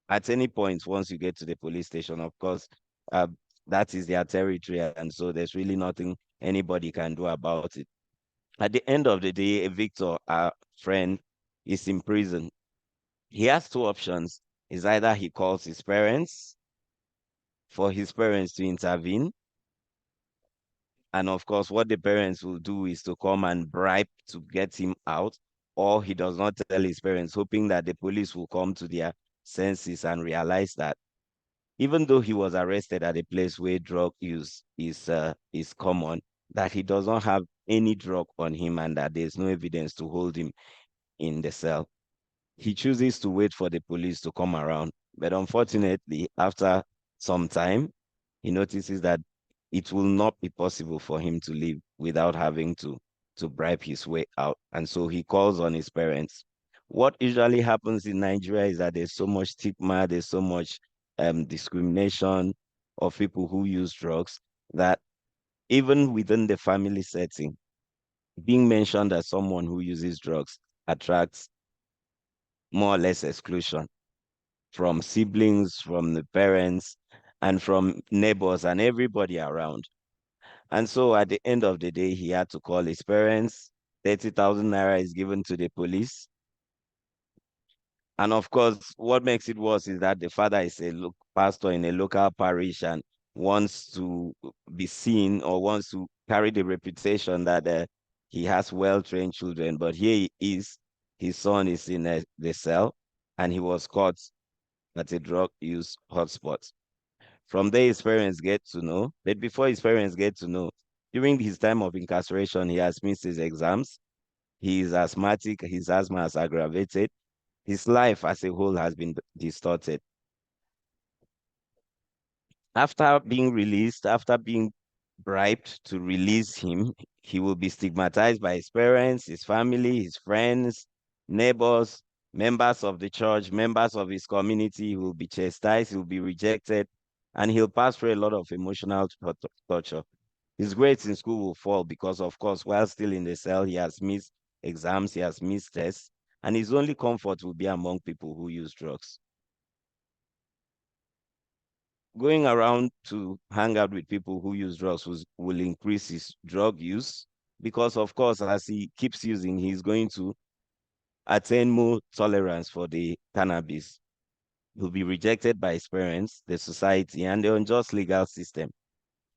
at any point once you get to the police station. Of course, that is their territory, and so there's really nothing anybody can do about it. At the end of the day, Victor, our friend, is in prison. He has 2 options. Is either he calls his parents for his parents to intervene, and of course, what the parents will do is to come and bribe to get him out, or he does not tell his parents, hoping that the police will come to their senses and realize that even though he was arrested at a place where drug use is common, that he does not have any drug on him and that there's no evidence to hold him in the cell. He chooses to wait for the police to come around. But unfortunately, after some time, he notices that it will not be possible for him to live without having to bribe his way out. And so he calls on his parents. What usually happens in Nigeria is that there's so much stigma, there's so much discrimination of people who use drugs that even within the family setting, being mentioned as someone who uses drugs attracts more or less exclusion from siblings, from the parents, and from neighbors and everybody around. And so at the end of the day, he had to call his parents. 30,000 naira is given to the police. And of course, what makes it worse is that the father is a pastor in a local parish and wants to be seen or wants to carry the reputation that he has well-trained children. But here he is, his son is in the cell, and he was caught at a drug use hotspot. From there, his parents get to know. But before his parents get to know, during his time of incarceration, he has missed his exams. He is asthmatic. His asthma has aggravated. His life as a whole has been distorted. After being released, after being bribed to release him, he will be stigmatized by his parents, his family, his friends, neighbors, members of the church, members of his community. He will be chastised, he will be rejected, and he'll pass through a lot of emotional torture. His grades in school will fall because, of course, while still in the cell, he has missed exams, he has missed tests, and his only comfort will be among people who use drugs. Going around to hang out with people who use drugs will increase his drug use because, of course, as he keeps using, he's going to attain more tolerance for the cannabis. He'll be rejected by his parents, the society, and the unjust legal system.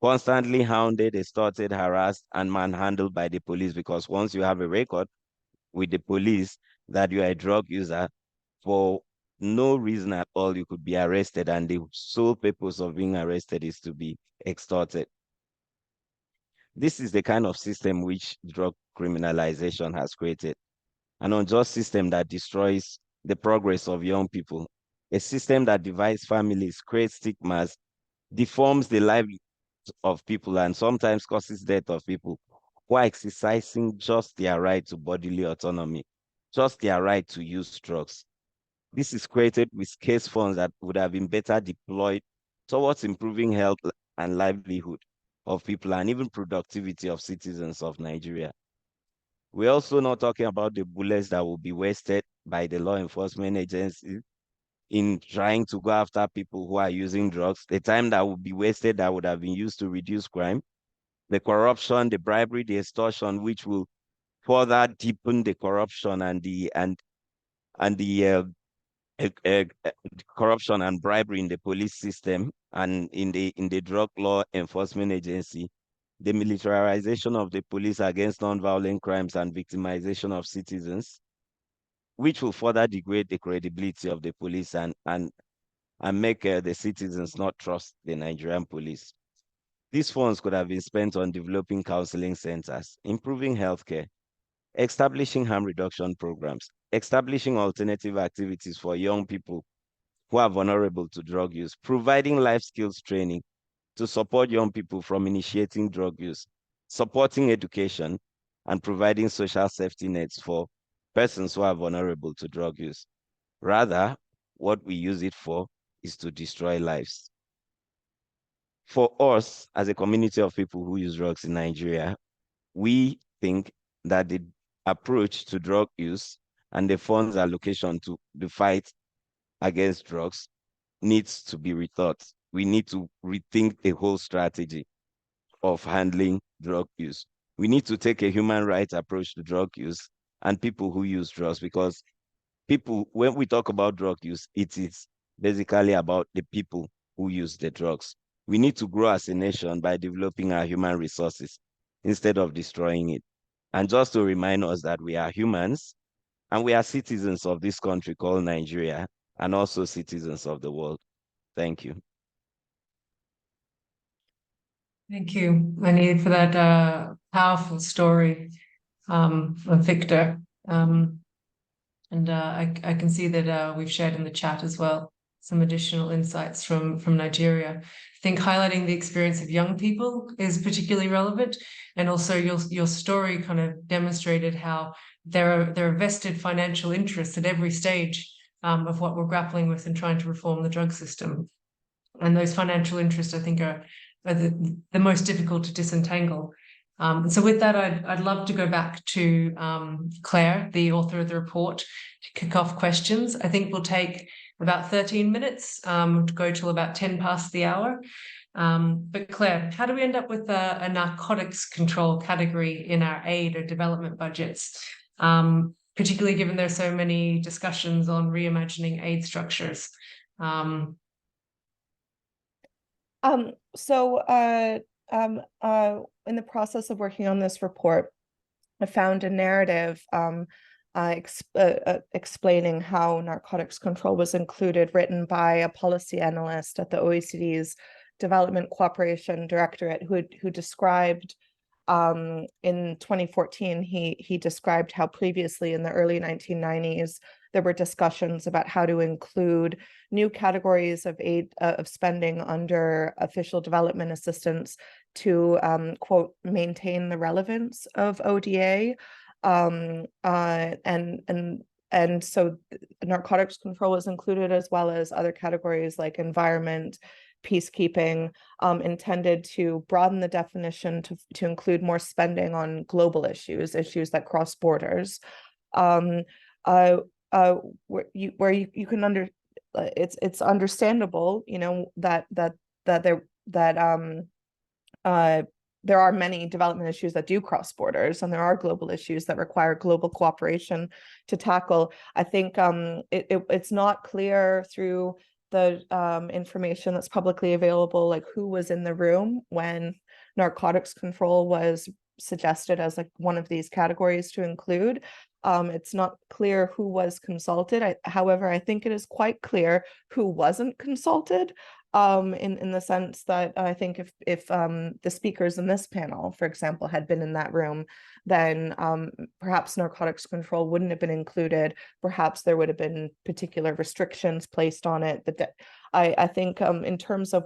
Constantly hounded, extorted, harassed, and manhandled by the police because once you have a record with the police that you are a drug user, for no reason at all, you could be arrested, and the sole purpose of being arrested is to be extorted. This is the kind of system which drug criminalization has created. An unjust system that destroys the progress of young people, a system that divides families, creates stigmas, deforms the lives of people, and sometimes causes death of people who are exercising just their right to bodily autonomy, just their right to use drugs. This is created with scarce funds that would have been better deployed towards improving health and livelihood of people and even productivity of citizens of Nigeria. We're also not talking about the bullets that will be wasted by the law enforcement agencies in trying to go after people who are using drugs, the time that would be wasted that would have been used to reduce crime, the corruption, the bribery, the extortion, which will further deepen the corruption and the corruption and bribery in the police system and in the drug law enforcement agency, the militarization of the police against non-violent crimes and victimization of citizens, which will further degrade the credibility of the police and make the citizens not trust the Nigerian police. These funds could have been spent on developing counseling centers, improving healthcare, establishing harm reduction programs, establishing alternative activities for young people who are vulnerable to drug use, providing life skills training to support young people from initiating drug use, supporting education, and providing social safety nets for persons who are vulnerable to drug use. Rather, what we use it for is to destroy lives. For us, as a community of people who use drugs in Nigeria, we think that the approach to drug use and the funds allocation to the fight against drugs needs to be rethought. We need to rethink the whole strategy of handling drug use. We need to take a human rights approach to drug use and people who use drugs, because people, when we talk about drug use, it is basically about the people who use the drugs. We need to grow as a nation by developing our human resources instead of destroying it. And just to remind us that we are humans and we are citizens of this country called Nigeria and also citizens of the world. Thank you.
Thank you, Annie, for that powerful story of Victor. And I can see that we've shared in the chat as well some additional insights from Nigeria. I think highlighting the experience of young people is particularly relevant, and also your story kind of demonstrated how there are vested financial interests at every stage of what we're grappling with and trying to reform the drug system. And those financial interests, I think, are the most difficult to disentangle. So with that, I'd love to go back to Claire, the author of the report, to kick off questions. I think we'll take about 13 minutes, to go till about 10 past the hour. But Claire, how do we end up with a narcotics control category in our aid or development budgets? Particularly given there's so many discussions on reimagining aid structures.
In the process of working on this report, I found a narrative explaining how narcotics control was included, written by a policy analyst at the OECD's Development Cooperation Directorate, who described in 2014, he described how previously in the early 1990s, there were discussions about how to include new categories of aid of spending under official development assistance to, quote, maintain the relevance of ODA. And so narcotics control was included, as well as other categories like environment, peacekeeping, intended to broaden the definition to include more spending on global issues that cross borders. Where you can it's understandable, you know, that there are many development issues that do cross borders, and there are global issues that require global cooperation to tackle. I think it's not clear through the information that's publicly available, like who was in the room when narcotics control was suggested as like one of these categories to include. It's not clear who was consulted. However, I think it is quite clear who wasn't consulted, in the sense that I think if the speakers in this panel, for example, had been in that room, then perhaps narcotics control wouldn't have been included. Perhaps there would have been particular restrictions placed on it. But I think in terms of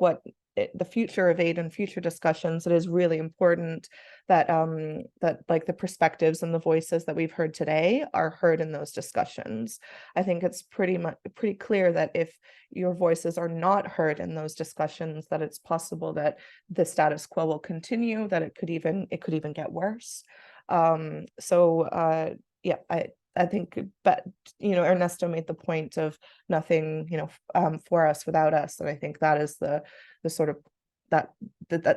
the future of aid and future discussions, it is really important that that like the perspectives and the voices that we've heard today are heard in those discussions. I think it's pretty clear that if your voices are not heard in those discussions, that it's possible that the status quo will continue, that it could even get worse. Yeah, I think, but you know, Ernesto made the point of nothing, you know, for us without us, and I think that is the sort of that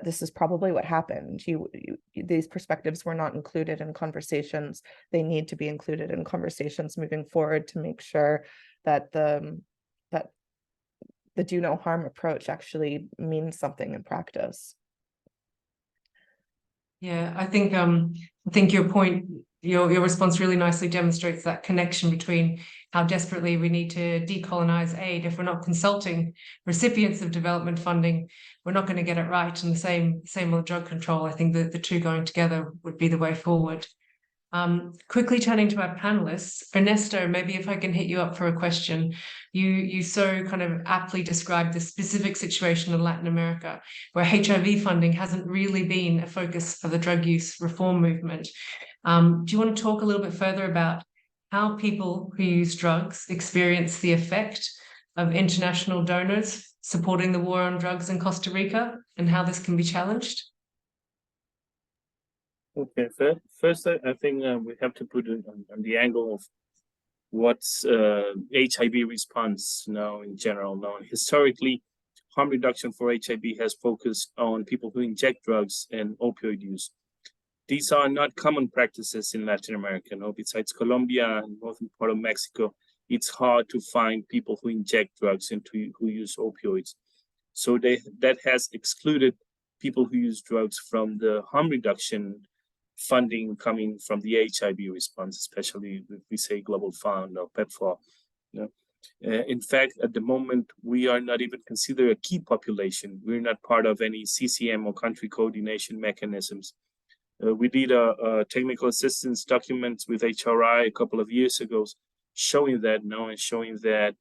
this is probably what happened. These perspectives were not included in conversations. They need to be included in conversations moving forward to make sure that the do no harm approach actually means something in practice.
Yeah, I think your point, your response really nicely demonstrates that connection between how desperately we need to decolonize aid. If we're not consulting recipients of development funding, we're not going to get it right. And the same with drug control. I think that the two going together would be the way forward. Quickly turning to our panelists, Ernesto, maybe if I can hit you up for a question. You so kind of aptly described the specific situation in Latin America, where HIV funding hasn't really been a focus of the drug use reform movement. Do you want to talk a little bit further about how people who use drugs experience the effect of international donors supporting the war on drugs in Costa Rica, and how this can be challenged?
Okay, first I think we have to put it on the angle of what's HIV response now in general. Now, historically, harm reduction for HIV has focused on people who inject drugs and opioid use. These are not common practices in Latin America. No, besides Colombia and northern part of Mexico, it's hard to find people who inject drugs and who use opioids. So that has excluded people who use drugs from the harm reduction funding coming from the HIV response, especially if we say Global Fund or PEPFAR. You know? In fact, at the moment, we are not even considered a key population. We're not part of any CCM or country coordination mechanisms. We did a technical assistance document with HRI a couple of years ago, showing that now and showing that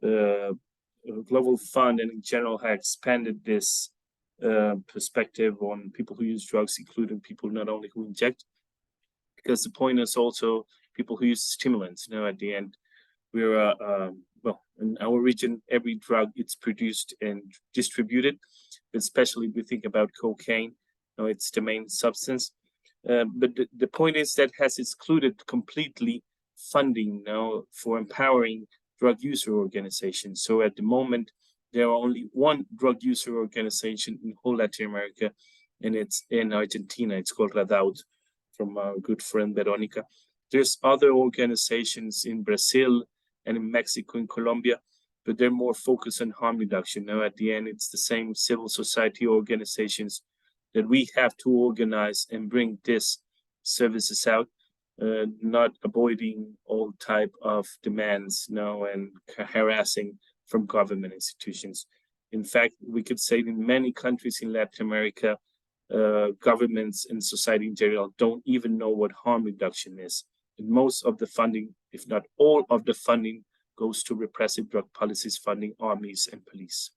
Global Fund and in general have expanded this perspective on people who use drugs, including people not only who inject, because the point is also people who use stimulants. You know, at the end, we're well, in our region, every drug it's produced and distributed, especially if we think about cocaine. You know, it's the main substance. But the point is that has excluded completely funding now for empowering drug user organizations. So at the moment, there are only one drug user organization in whole Latin America, and it's in Argentina. It's called Radaud, from our good friend Veronica. There's other organizations in Brazil and in Mexico and Colombia, but they're more focused on harm reduction. Now, at the end, it's the same civil society organizations that we have to organize and bring this services out, not avoiding all type of demands now and harassing from government institutions. In fact, we could say in many countries in Latin America, governments and society in general don't even know what harm reduction is. And most of the funding, if not all of the funding, goes to repressive drug policies funding armies and police.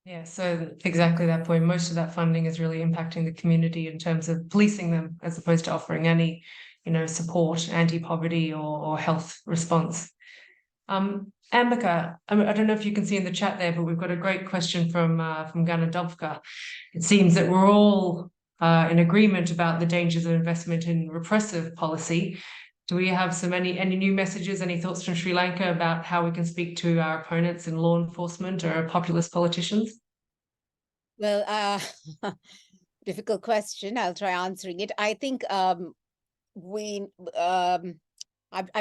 Yeah, so exactly that point. Most of that funding is really impacting the community in terms of policing them, as opposed to offering any, support, anti-poverty or health response. Ambika, I don't know if you can see in the chat there, but we've got a great question from Ganadovka. It seems that we're all in agreement about the dangers of investment in repressive policy. Do we have any new messages, any thoughts from Sri Lanka about how we can speak to our opponents in law enforcement or populist politicians?
Well, difficult question. I'll try answering it. I think I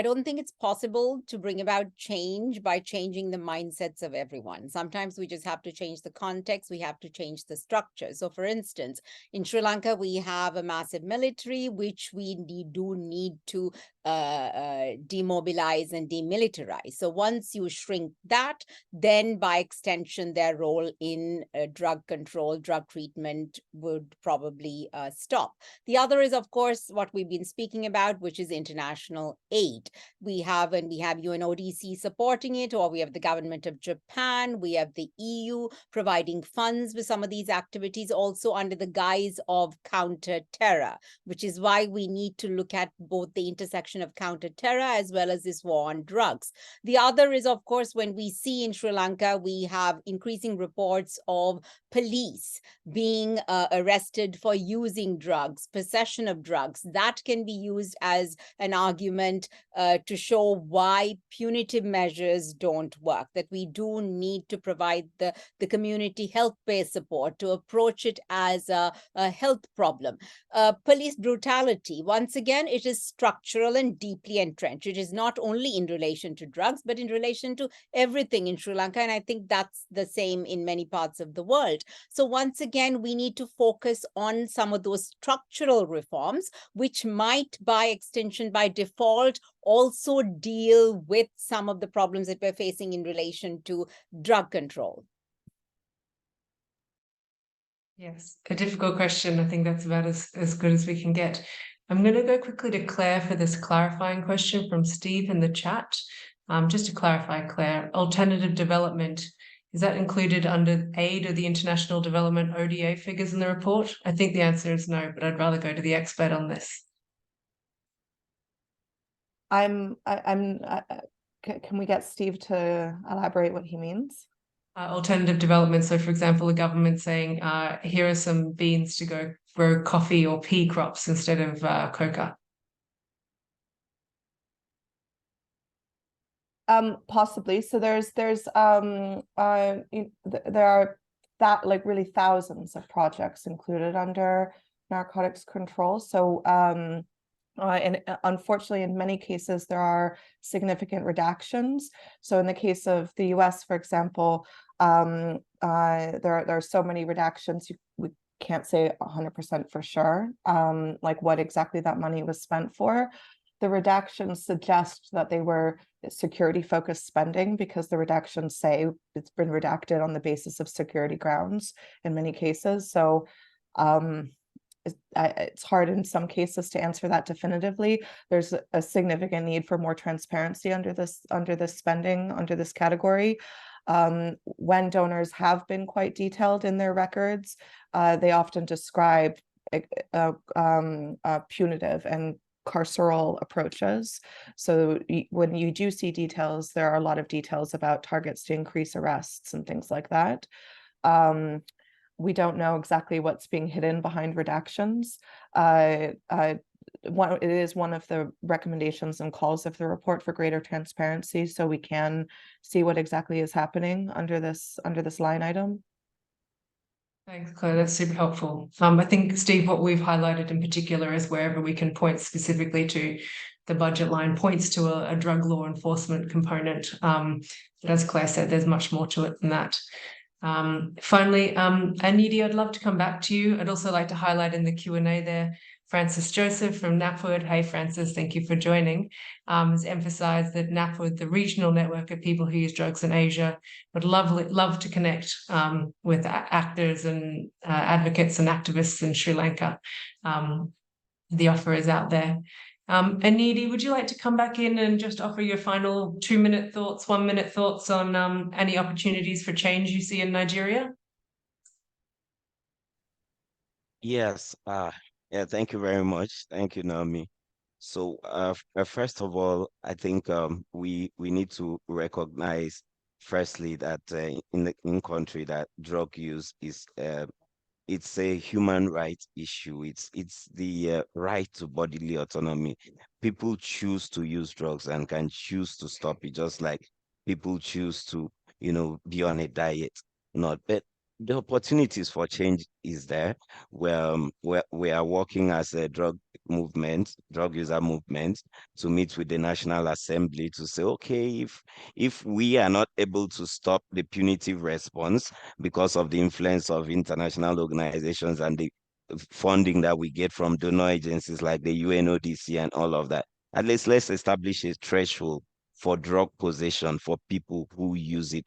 don't think it's possible to bring about change by changing the mindsets of everyone. Sometimes we just have to change the context. We have to change the structure. So for instance, in Sri Lanka, we have a massive military, which we do need to demobilize and demilitarize. So once you shrink that, then by extension, their role in drug control, drug treatment would probably stop. The other is, of course, what we've been speaking about, which is international aid. We have UNODC supporting it, or we have the government of Japan, we have the EU providing funds with some of these activities, also under the guise of counter-terror, which is why we need to look at both the intersection of counter-terror as well as this war on drugs. The other is, of course, when we see in Sri Lanka, we have increasing reports of police being arrested for using drugs, possession of drugs. That can be used as an argument to show why punitive measures don't work, that we do need to provide the community health-based support to approach it as a health problem. Police brutality, once again, it is structural and deeply entrenched. It is not only in relation to drugs, but in relation to everything in Sri Lanka. And I think that's the same in many parts of the world. So once again, we need to focus on some of those structural reforms, which might by extension, by default, also deal with some of the problems that we're facing in relation to drug control.
Yes, a difficult question. I think that's about as good as we can get. I'm going to go quickly to Claire for this clarifying question from Steve in the chat. Just to clarify, Claire, alternative development, is that included under aid or the international development ODA figures in the report? I think the answer is no, but I'd rather go to the expert on this.
Can we get Steve to elaborate what he means?
Alternative development. So, for example, the government saying, here are some beans to go grow coffee or pea crops instead of coca.
Possibly. So there are really thousands of projects included under narcotics control. So and unfortunately, in many cases, there are significant redactions. So in the case of the US, for example, there are so many redactions, we can't say 100% for sure, like what exactly that money was spent for. The redactions suggest that they were security-focused spending because the redactions say it's been redacted on the basis of security grounds in many cases. So it's hard in some cases to answer that definitively. There's a significant need for more transparency under this spending, under this category. When donors have been quite detailed in their records, they often describe punitive and carceral approaches. So when you do see details, there are a lot of details about targets to increase arrests and things like that. We don't know exactly what's being hidden behind redactions. it is one of the recommendations and calls of the report for greater transparency, so we can see what exactly is happening under this line item.
Thanks, Claire. That's super helpful. I think, Steve, what we've highlighted in particular is wherever we can point specifically to the budget line points to a drug law enforcement component. But as Claire said, there's much more to it than that. Finally, Anidi, I'd love to come back to you. I'd also like to highlight in the Q&A there, Francis Joseph from NAPWD. Hey, Francis, thank you for joining. Has emphasised that NAPWD, the regional network of people who use drugs in Asia, would love to connect with actors and advocates and activists in Sri Lanka. The offer is out there. Anidi, would you like to come back in and just offer your final 2-minute thoughts, 1-minute thoughts on any opportunities for change you see in Nigeria?
Yes. Yeah, thank you very much. Thank you, Naomi. So first of all, I think we need to recognize firstly that in country that drug use is it's a human rights issue. It's the right to bodily autonomy. People choose to use drugs and can choose to stop it, just like people choose to, be on a diet. But the opportunities for change is there. Where we are working as a drug user movement, to meet with the National Assembly to say, okay, if we are not able to stop the punitive response because of the influence of international organizations and the funding that we get from donor agencies like the UNODC and all of that, at least let's establish a threshold for drug possession for people who use it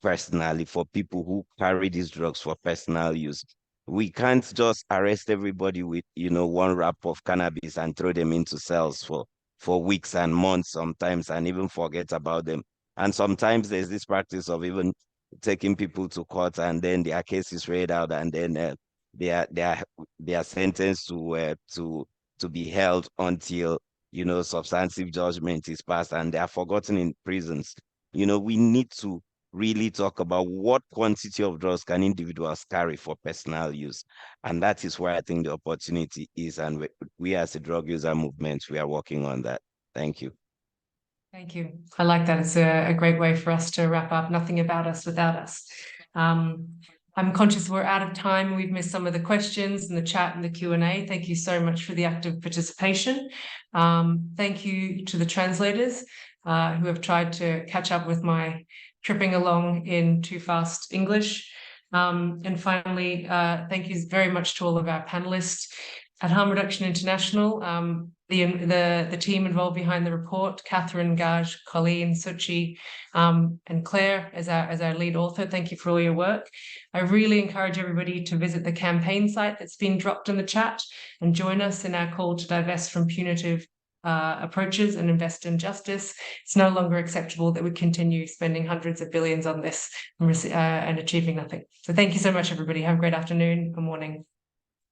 personally, for people who carry these drugs for personal use. We can't just arrest everybody with, one wrap of cannabis and throw them into cells for weeks and months sometimes, and even forget about them. And sometimes there's this practice of even taking people to court and then their case is read out, and then they are sentenced to be held until substantive judgment is passed, and they are forgotten in prisons. We need to really talk about what quantity of drugs can individuals carry for personal use. And that is where I think the opportunity is. And we as a drug user movement, we are working on that. Thank you.
Thank you. I like that. It's a great way for us to wrap up. Nothing about us without us. I'm conscious we're out of time. We've missed some of the questions in the chat and the Q&A. Thank you so much for the active participation. Thank you to the translators who have tried to catch up with my tripping along in too fast English. And finally, thank you very much to all of our panelists at Harm Reduction International, the team involved behind the report, Catherine, Gaj, Colleen, Suchi, and Claire as our lead author. Thank you for all your work. I really encourage everybody to visit the campaign site that's been dropped in the chat and join us in our call to divest from punitive approaches and invest in justice. It's no longer acceptable that we continue spending hundreds of billions on this and achieving nothing. So thank you so much, everybody. Have a great afternoon or morning.